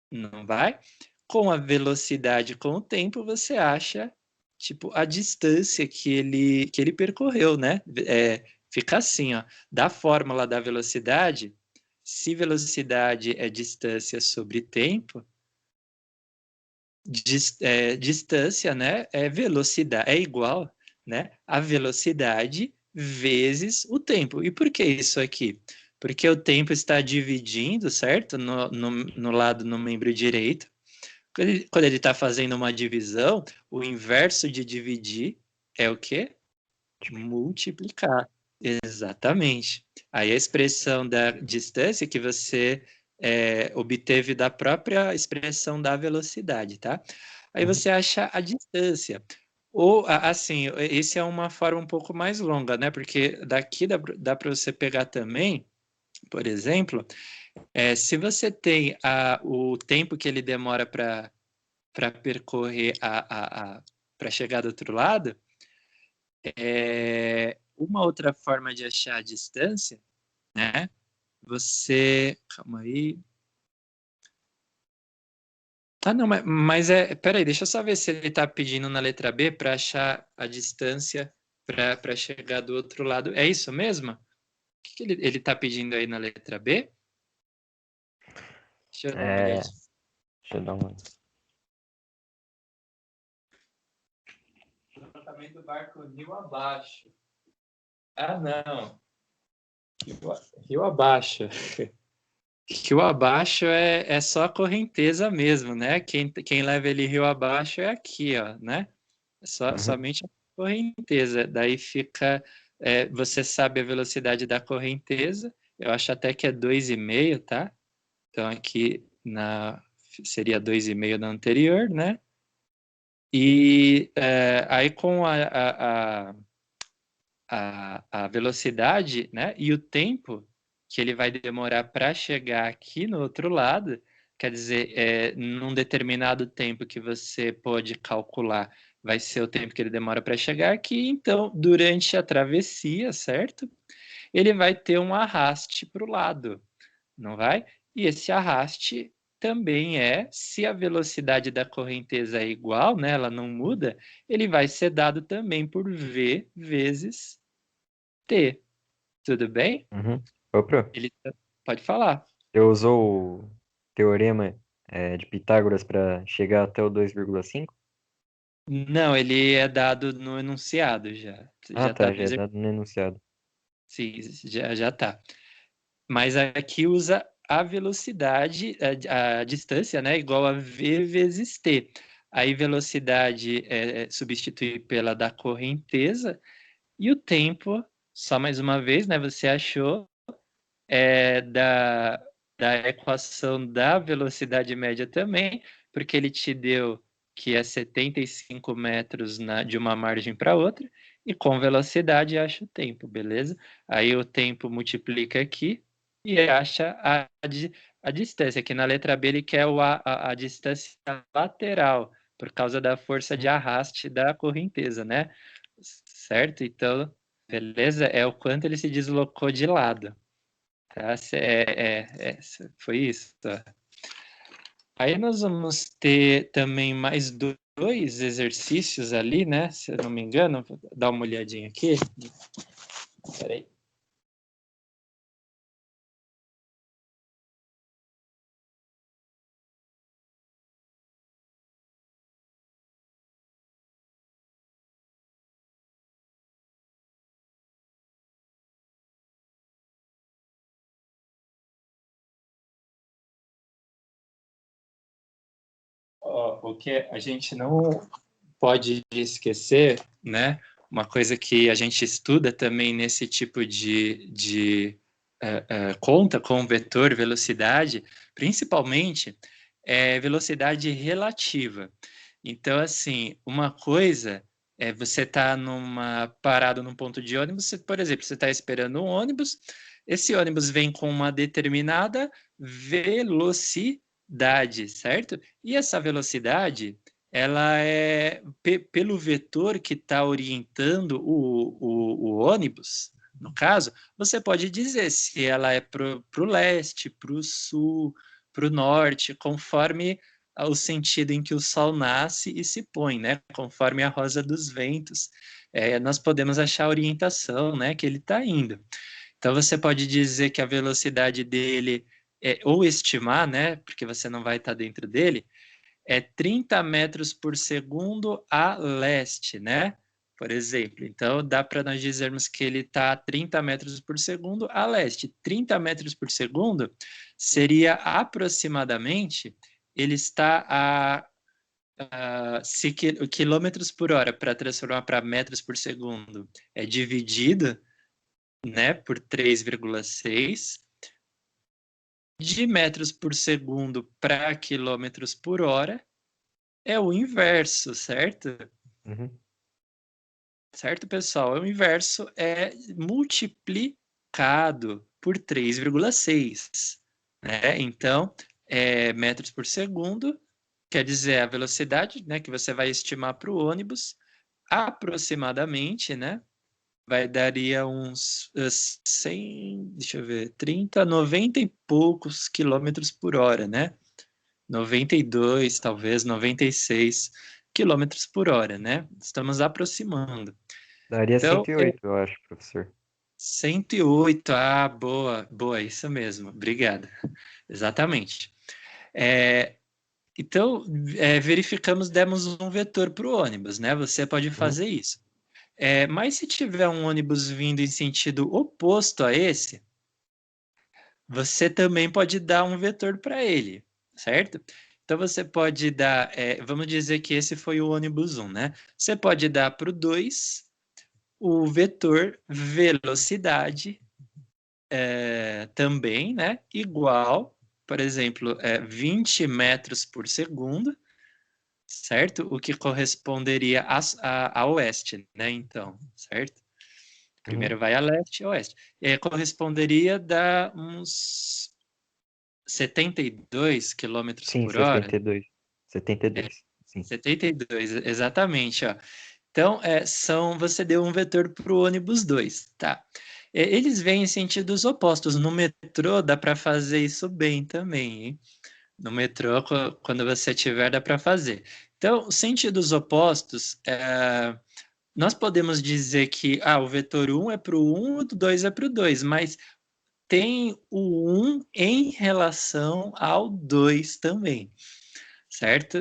não vai? Com a velocidade com o tempo, você acha, tipo, a distância que ele percorreu, né? Fica assim, ó, da fórmula da velocidade, se velocidade é distância sobre tempo, distância, né, é velocidade, é igual, né, a velocidade vezes o tempo. E por que isso aqui? Porque o tempo está dividindo, certo? No lado, no membro direito. Quando ele está fazendo uma divisão, o inverso de dividir é o quê? Multiplicar. Exatamente. Aí a expressão da distância que você obteve da própria expressão da velocidade, tá? Aí Uhum. você acha a distância. Ou, assim, esse é uma forma um pouco mais longa, né? Porque daqui dá para você pegar também, por exemplo, se você tem o tempo que ele demora para percorrer para chegar do outro lado, uma outra forma de achar a distância, né? Calma aí. Ah, não, mas peraí, deixa eu só ver se ele está pedindo na letra B para achar a distância para chegar do outro lado. É isso mesmo? O que ele está pedindo aí na letra B? Deixa eu dar uma É, olhadinha. deixa eu dar uma. Levantamento do barco rio abaixo. Ah, não. Rio abaixo. Rio abaixo é só a correnteza mesmo, né? Quem leva ele rio abaixo é aqui, ó, né? Uhum. Somente a correnteza. Daí fica. Você sabe a velocidade da correnteza. Eu acho até que é 2,5, tá? Então aqui seria 2,5 na anterior, né? E aí com a velocidade, né, e o tempo que ele vai demorar para chegar aqui no outro lado, quer dizer, num determinado tempo que você pode calcular, vai ser o tempo que ele demora para chegar aqui. Então, durante a travessia, certo? Ele vai ter um arraste para o lado, não vai? E esse arraste também se a velocidade da correnteza é igual, né, ela não muda, ele vai ser dado também por V vezes T. Tudo bem? Uhum. Opa, Ele pode falar. você usou o teorema de Pitágoras para chegar até o 2,5? Não, ele é dado no enunciado já. Ah, Já está tá, no já é exercício. dado no enunciado. Sim, já tá. Mas aqui usa a velocidade, a distância, né? Igual a V vezes T. Aí velocidade substitui pela da correnteza, e o tempo, só mais uma vez, né? Você achou da equação da velocidade média também, porque ele te deu que é 75 metros de uma margem para outra, e com velocidade acha o tempo, beleza? Aí o tempo multiplica aqui e acha a distância. Aqui na letra B ele quer a distância lateral, por causa da força de arraste da correnteza, né? Certo? Então, beleza? É o quanto ele se deslocou de lado. Tá? Foi isso. Tá? Aí nós vamos ter também mais dois exercícios ali, né? Se eu não me engano, vou dar uma olhadinha aqui. Peraí. O que a gente não pode esquecer, né? Uma coisa que a gente estuda também nesse tipo de conta com vetor, velocidade, principalmente, é velocidade relativa. Então, assim, uma coisa é você tá parado num ponto de ônibus, por exemplo, você está esperando um ônibus, esse ônibus vem com uma determinada velocidade, certo? E essa velocidade, ela é pelo vetor que está orientando o ônibus, no caso, você pode dizer se ela é para o leste, para o sul, para o norte, conforme o sentido em que o sol nasce e se põe, né? Conforme a rosa dos ventos, nós podemos achar a orientação, né? Que ele está indo. Então você pode dizer que a velocidade dele ou estimar, né? Porque você não vai estar dentro dele, é 30 metros por segundo a leste, né? Por exemplo, então dá para nós dizermos que ele está a 30 metros por segundo a leste. 30 metros por segundo seria aproximadamente, ele está se quilômetros por hora, para transformar para metros por segundo, é dividido, né, por 3,6. De metros por segundo para quilômetros por hora, é o inverso, certo? Uhum. Certo, pessoal? O inverso é multiplicado por 3,6, né? Então, metros por segundo, quer dizer a velocidade, né, que você vai estimar para o ônibus, aproximadamente, né? Daria uns 100, deixa eu ver, 30, 90 e poucos quilômetros por hora, né? 92, talvez 96 quilômetros por hora, né? Estamos aproximando. Daria Então, 108, eu acho, professor. 108, boa, boa, isso mesmo, obrigado. Exatamente. Então, verificamos, demos um vetor para o ônibus, né? Você pode Uhum. fazer isso. Mas se tiver um ônibus vindo em sentido oposto a esse, você também pode dar um vetor para ele, certo? Então você pode dar, vamos dizer que esse foi o ônibus 1, né? Você pode dar para o 2 o vetor velocidade também, né? Igual, por exemplo, 20 metros por segundo, certo? O que corresponderia a oeste, né? Então, certo? Uhum. Primeiro vai a leste e oeste. Corresponderia a uns 72 quilômetros Sim, por hora. 72. 72. Sim. 72, exatamente, ó. Então, você deu um vetor para o ônibus 2, tá? Eles vêm em sentidos opostos. No metrô dá para fazer isso bem também, hein? No metrô, quando você tiver, dá para fazer. Então, sentidos opostos, nós podemos dizer que o vetor 1 é para o 1, o 2 é para o 2, mas tem o 1 em relação ao 2 também, certo?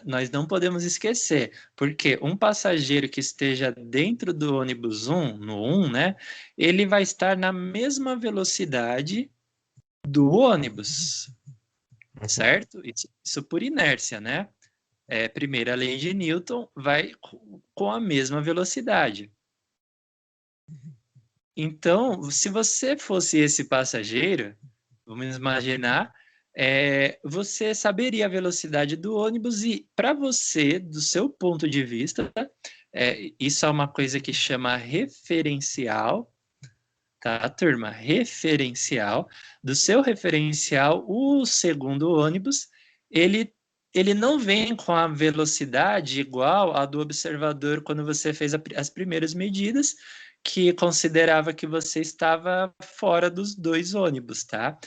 Nós não podemos esquecer, porque um passageiro que esteja dentro do ônibus 1, no 1, né, ele vai estar na mesma velocidade do ônibus, Uhum. certo? Isso por inércia, né? Primeira lei de Newton vai com a mesma velocidade. Então, se você fosse esse passageiro, vamos imaginar, você saberia a velocidade do ônibus e, para você, do seu ponto de vista, isso é uma coisa que chama referencial, tá, turma? Referencial. Do seu referencial, o segundo ônibus, ele não vem com a velocidade igual à do observador quando você fez as primeiras medidas, que considerava que você estava fora dos dois ônibus, tá?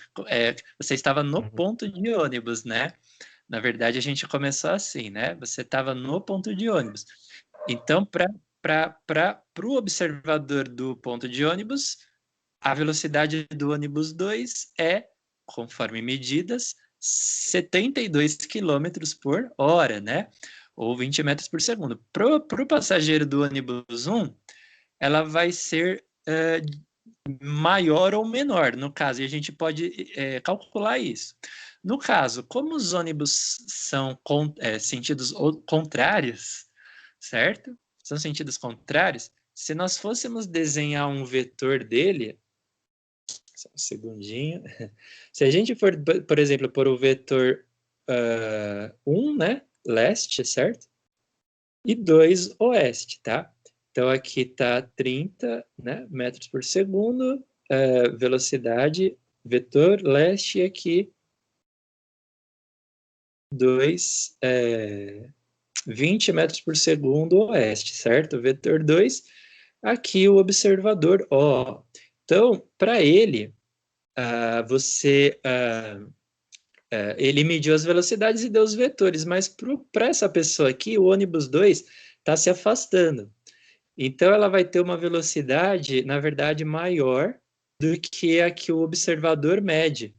Você estava no Uhum. ponto de ônibus, né? Na verdade, a gente começou assim, né? Você estava no ponto de ônibus. Então, para o observador do ponto de ônibus, a velocidade do ônibus 2 é, conforme medidas, 72 quilômetros por hora, né? Ou 20 metros por segundo. Para o passageiro do ônibus 1, ela vai ser maior ou menor, no caso, e a gente pode calcular isso. No caso, como os ônibus são sentidos contrários, certo? São sentidos contrários. Se nós fôssemos desenhar um vetor dele, só um segundinho. Se a gente for, por exemplo, por o vetor 1, né? Leste, certo? E 2, oeste, tá? Então aqui está 30, né, metros por segundo, velocidade, vetor leste, e aqui 2, 20 metros por segundo oeste, certo? Vetor 2, aqui o observador O. Então, para ele, ele mediu as velocidades e deu os vetores, mas para essa pessoa aqui, o ônibus 2 está se afastando. Então, ela vai ter uma velocidade, na verdade, maior do que a que o observador mede.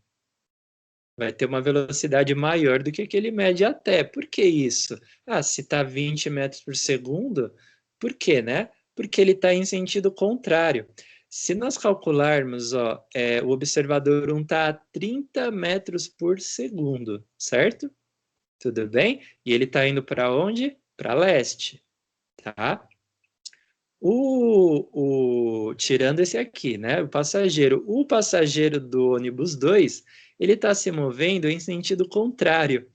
Vai ter uma velocidade maior do que ele mede até. Por que isso? Se está 20 metros por segundo, por quê, né? Porque ele está em sentido contrário. Se nós calcularmos, o observador 1 está a 30 metros por segundo, certo? Tudo bem? E ele está indo para onde? Para leste, tá? Tirando esse aqui, né? O passageiro do ônibus 2, ele está se movendo em sentido contrário.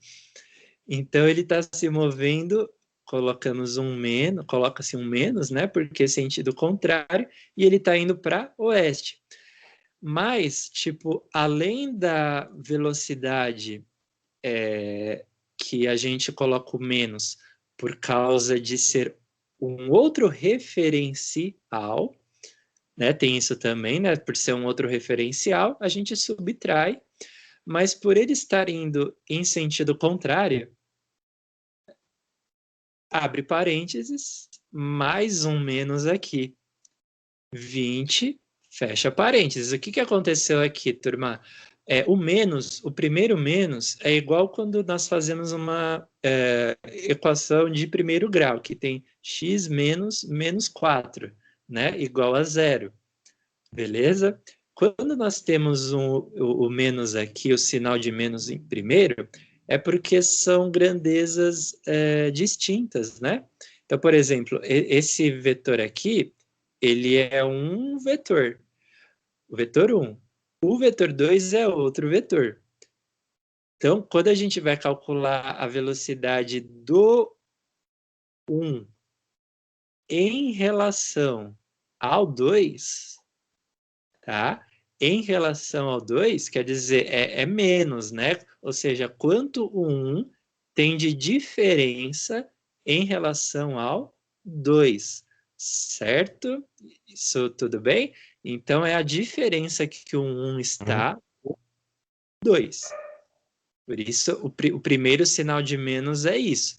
Então, ele está se movendo, coloca-se um menos, né? Porque é sentido contrário, e ele está indo para oeste. Mas, tipo, além da velocidade que a gente coloca o menos por causa de ser um outro referencial, né? Tem isso também, né? Por ser um outro referencial, a gente subtrai, mas por ele estar indo em sentido contrário, abre parênteses, mais um menos aqui. 20, fecha parênteses. O que aconteceu aqui, turma? O primeiro menos é igual quando nós fazemos uma equação de primeiro grau, que tem x menos 4, né? Igual a zero. Beleza? Quando nós temos o menos aqui, o sinal de menos em primeiro, é porque são grandezas distintas, né? Então, por exemplo, esse vetor aqui, ele é um vetor, o vetor 1. O vetor 2 é outro vetor. Então, quando a gente vai calcular a velocidade do 1 em relação ao 2, tá? Em relação ao 2, quer dizer, é menos, né? Ou seja, quanto o 1 tem de diferença em relação ao 2, certo? Isso tudo bem? Então, é a diferença que o 1 está, o 2. Por isso, o primeiro sinal de menos é isso.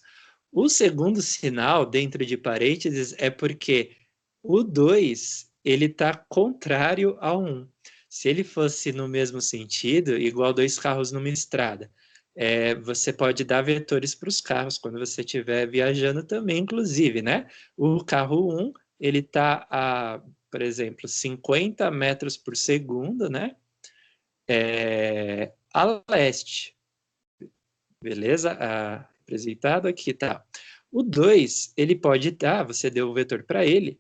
O segundo sinal, dentro de parênteses, é porque o 2 ele está contrário ao 1. Se ele fosse no mesmo sentido, igual dois carros numa estrada, você pode dar vetores para os carros quando você estiver viajando também, inclusive, né? O carro 1, ele está a, por exemplo, 50 metros por segundo, né? A leste. Beleza? Representado aqui, tá. O 2, ele pode estar, você deu o vetor para ele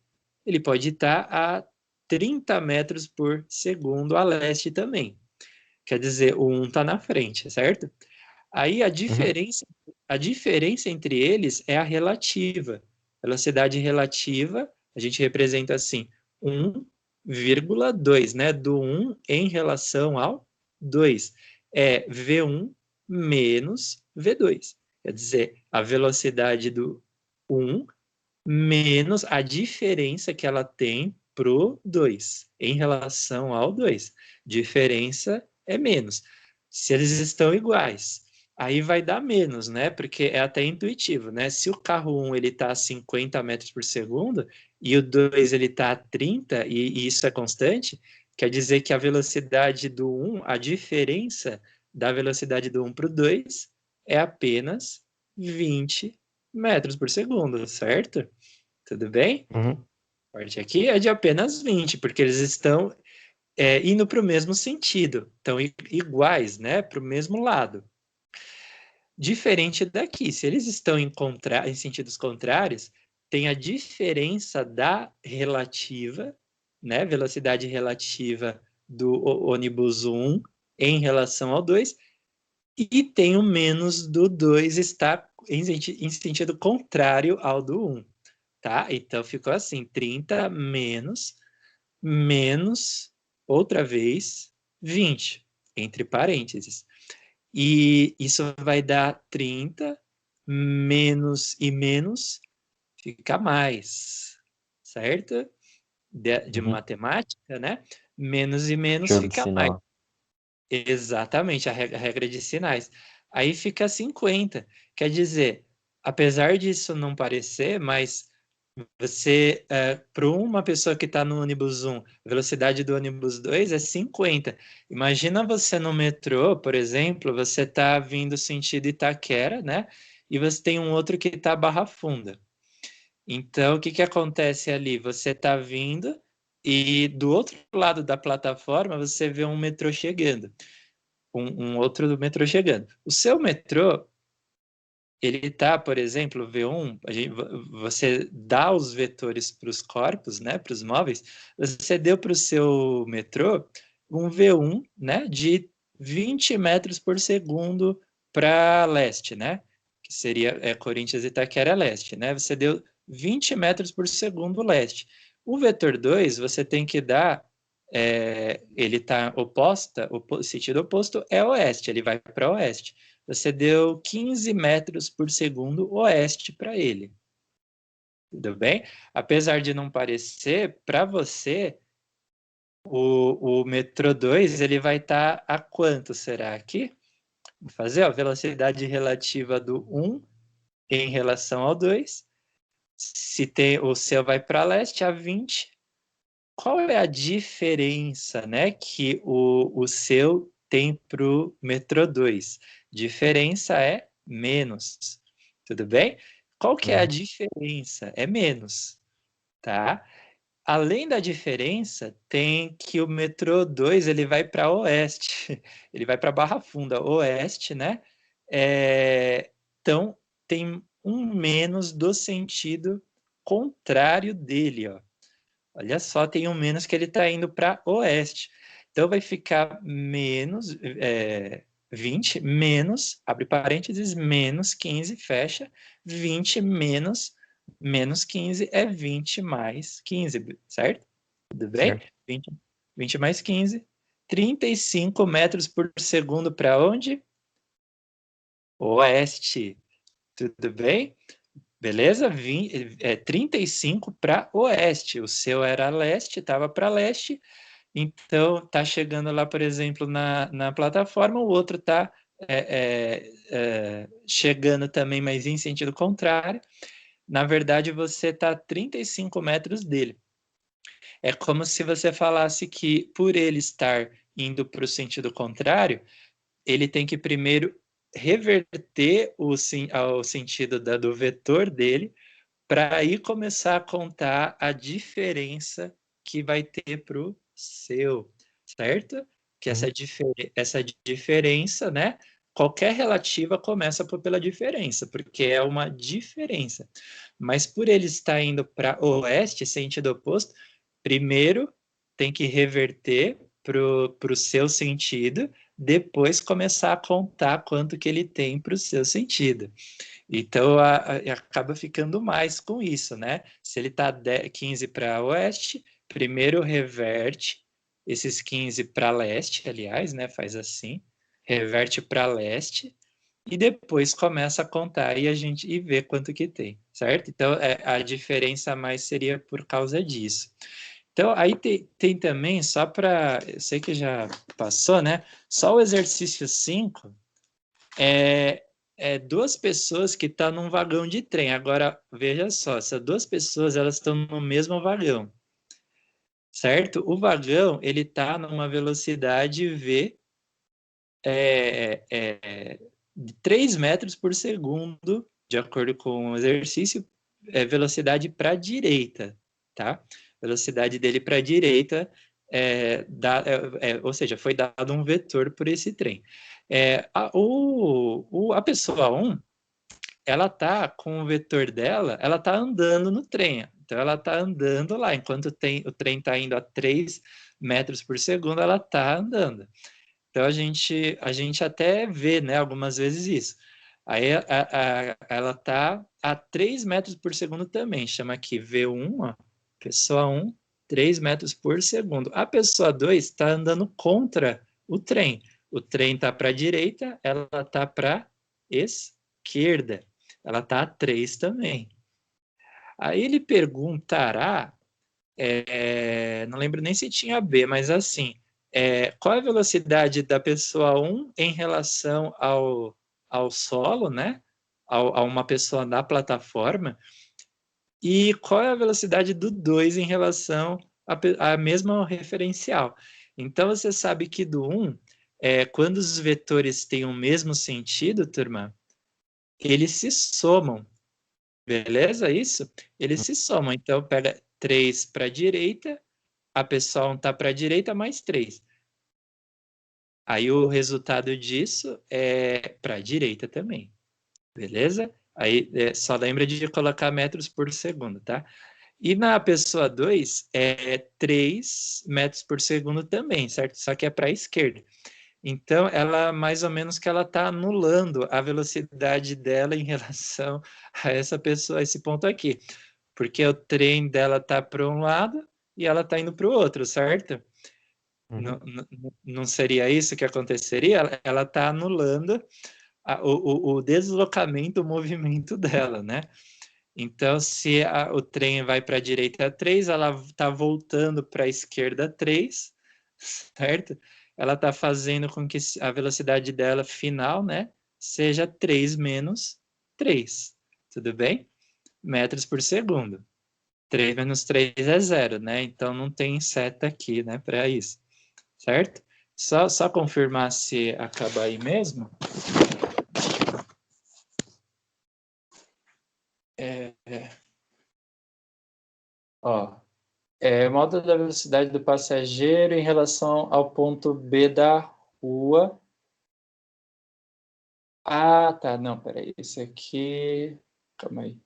pode estar a 30 metros por segundo a leste também. Quer dizer, o 1 está na frente, certo? Aí Uhum. a diferença entre eles é a relativa. Velocidade relativa, a gente representa assim, 1,2, né? Do 1 em relação ao 2. É V1 menos V2. Quer dizer, a velocidade do 1 menos a diferença que ela tem pro 2 em relação ao 2. Diferença é menos. Se eles estão iguais, aí vai dar menos, né? Porque é até intuitivo, né? Se o carro 1 ele está a 50 metros por segundo e o 2 ele está a 30 e isso é constante, quer dizer que a velocidade do 1, a diferença da velocidade do 1 para o 2 é apenas 20 metros por segundo, certo? Tudo bem? Uhum. A parte aqui é de apenas 20, porque eles estão indo para o mesmo sentido, estão iguais, né? Para o mesmo lado. Diferente daqui, se eles estão em sentidos contrários, tem a diferença da relativa, né? Velocidade relativa do ônibus 1 em relação ao 2, e tem o menos do 2 está em sentido contrário ao do 1. Tá? Então ficou assim, 30 menos, outra vez, 20, entre parênteses. E isso vai dar 30 menos e menos, fica mais, certo? De Uhum. matemática, né? Menos e menos Show de fica mais. sinal. Exatamente, a regra de sinais. Aí fica 50. Quer dizer, apesar disso não parecer, mas você, para uma pessoa que está no ônibus 1, a velocidade do ônibus 2 é 50. Imagina você no metrô, por exemplo, você está vindo sentido Itaquera, né? E você tem um outro que está Barra Funda. Então, o que que acontece ali? Você está vindo e do outro lado da plataforma você vê um metrô chegando, um outro metrô chegando. O seu metrô ele está, por exemplo, V1, você dá os vetores para os corpos, né, para os móveis, você deu para o seu metrô um V1, né, de 20 metros por segundo para leste, né, que seria Corinthians e Itaquera leste, né, você deu 20 metros por segundo leste. O vetor 2, você tem que dar, ele está o sentido oposto é oeste, ele vai para oeste. Você deu 15 metros por segundo oeste para ele. Tudo bem? Apesar de não parecer, para você, o metrô 2 ele vai estar a quanto será aqui? Vou fazer a velocidade relativa do 1 em relação ao 2. Se tem, o seu vai para leste a 20. Qual é a diferença, né, que o seu tem para o metrô 2? Diferença é menos. Tudo bem? Qual que é a Uhum. diferença? É menos, tá? Além da diferença, tem que o metrô 2 ele vai para oeste, ele vai para Barra Funda, oeste, né? Então, tem um menos do sentido contrário dele, ó. Olha só, tem um menos que ele está indo para oeste. Então vai ficar menos 20, menos, abre parênteses, menos 15, fecha. 20 menos 15 é 20 mais 15, certo? Tudo bem? Certo. 20 mais 15, 35 metros por segundo para onde? Oeste. Tudo bem? Beleza? 35 para oeste. O seu era leste, estava para leste. Então, tá chegando lá, por exemplo, na plataforma, o outro está chegando também, mas em sentido contrário. Na verdade, você está a 35 metros dele. É como se você falasse que, por ele estar indo para o sentido contrário, ele tem que primeiro reverter ao sentido do vetor dele para aí começar a contar a diferença que vai ter para o seu, certo? Que Uhum. essa diferença, né? Qualquer relativa começa pela diferença, porque é uma diferença. Mas por ele estar indo para oeste, sentido oposto, primeiro tem que reverter para o seu sentido, depois começar a contar quanto que ele tem para o seu sentido. Então, acaba ficando mais com isso, né? Se ele está 15 para oeste, primeiro reverte esses 15 para leste, aliás, né? Faz assim, reverte para leste e depois começa a contar e vê quanto que tem, certo? Então, a diferença mais seria por causa disso. Então, aí tem também, só para... Eu sei que já passou, né? Só o exercício 5 é duas pessoas que estão num vagão de trem. Agora, veja só, essas duas pessoas, elas estão no mesmo vagão, certo? O vagão, ele está numa velocidade V de 3 metros por segundo, de acordo com o exercício, velocidade para a direita, tá? Velocidade dele para a direita, ou seja, foi dado um vetor por esse trem. A pessoa 1, ela tá com o vetor dela, ela tá andando no trem. Então, ela tá andando lá. Enquanto o trem está indo a 3 metros por segundo, ela tá andando. Então, a gente até vê, né, algumas vezes isso. Aí, ela tá a 3 metros por segundo também. Chama aqui V1, ó, pessoa 1, 3 metros por segundo. A pessoa 2 está andando contra o trem. O trem está para a direita, ela está para a esquerda. Ela está a 3 também. Aí ele perguntará, não lembro nem se tinha B, mas assim, qual é a velocidade da pessoa 1 em relação ao solo, né? A uma pessoa na plataforma, e qual é a velocidade do 2 em relação à mesma referencial. Então, você sabe que do 1, quando os vetores têm o mesmo sentido, turma, eles se somam. Beleza? Isso? Eles se somam. Então, pega 3 para a direita, a pessoa 1 está para a direita, mais 3. Aí o resultado disso é para a direita também. Beleza? Aí só lembra de colocar metros por segundo, tá? E na pessoa 2 é 3 metros por segundo também, certo? Só que é para a esquerda. Então, ela mais ou menos que ela está anulando a velocidade dela em relação a essa pessoa, a esse ponto aqui. Porque o trem dela está para um lado e ela está indo para o outro, certo? Uhum. Não seria isso que aconteceria? Ela está anulando o deslocamento, o movimento dela, né? Então, se o trem vai para a direita 3, ela está voltando para a esquerda 3, certo? Ela está fazendo com que a velocidade dela final, né, seja 3 menos 3. Tudo bem? Metros por segundo. 3 menos 3 é 0, né? Então não tem seta aqui, né, para isso. Certo? Só confirmar se acaba aí mesmo. Ó, modo da velocidade do passageiro em relação ao ponto B da rua. Ah, tá. Não, peraí. Esse aqui. Calma aí.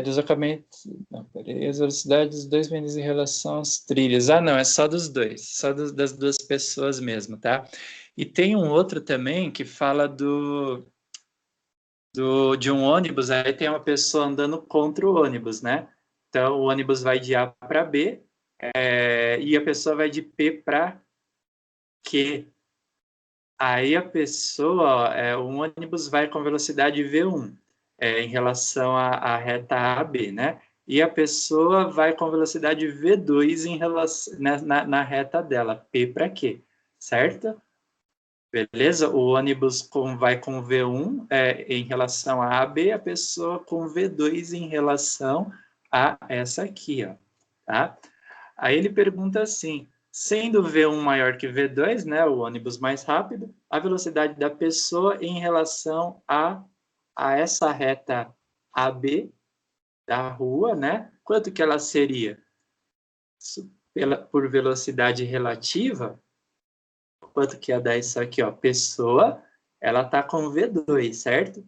Deslocamento. Não, peraí. As velocidades dos dois meninos em relação às trilhas. Ah, não. É só dos dois. Só das duas pessoas mesmo, tá? E tem um outro também que fala de um ônibus. Aí tem uma pessoa andando contra o ônibus, né? Então, o ônibus vai de A para B. E a pessoa vai de P para Q. Aí a pessoa, o ônibus vai com velocidade V1 em relação à reta AB, né? E a pessoa vai com velocidade V2 em relação, na reta dela, P para Q, certo? Beleza? O ônibus vai com V1 em relação a AB, a pessoa com V2 em relação a essa aqui, ó, tá? Aí ele pergunta assim, sendo V1 maior que V2, né, o ônibus mais rápido, a velocidade da pessoa em relação a essa reta AB da rua, né, quanto que ela seria? Por velocidade relativa, quanto que ia dar isso aqui, ó? Pessoa, ela está com V2, certo?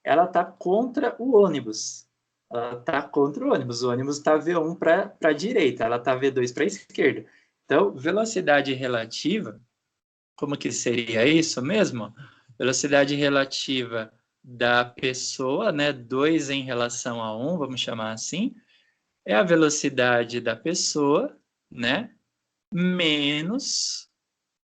Ela está contra o ônibus. Ela está contra o ônibus. O ônibus está V1 para a direita, ela está V2 para a esquerda. Então, velocidade relativa, como que seria isso mesmo? Velocidade relativa da pessoa, né? 2 em relação a 1, vamos chamar assim, é a velocidade da pessoa, né? Menos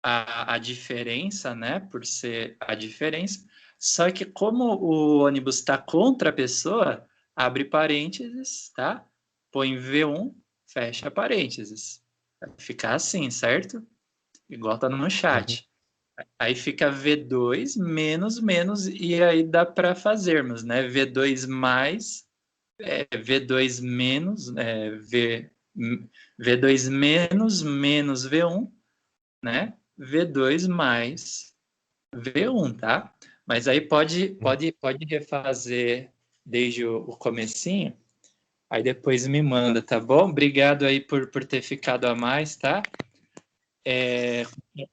a diferença, né? Por ser a diferença. Só que como o ônibus está contra a pessoa, abre parênteses, tá? Põe V1, fecha parênteses. Vai ficar assim, certo? Igual tá no Uhum. chat. Aí fica V2 menos menos, e aí dá para fazermos, né? V2 mais, V2 menos, V2 menos menos V1, né? V2 mais V1, tá? Mas aí pode refazer desde o comecinho, aí depois me manda, tá bom? Obrigado aí por ter ficado a mais, tá?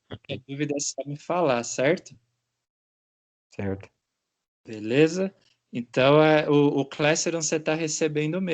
Qualquer dúvida é só me falar, certo? Certo. Beleza? Então, o Classroom você está recebendo mesmo.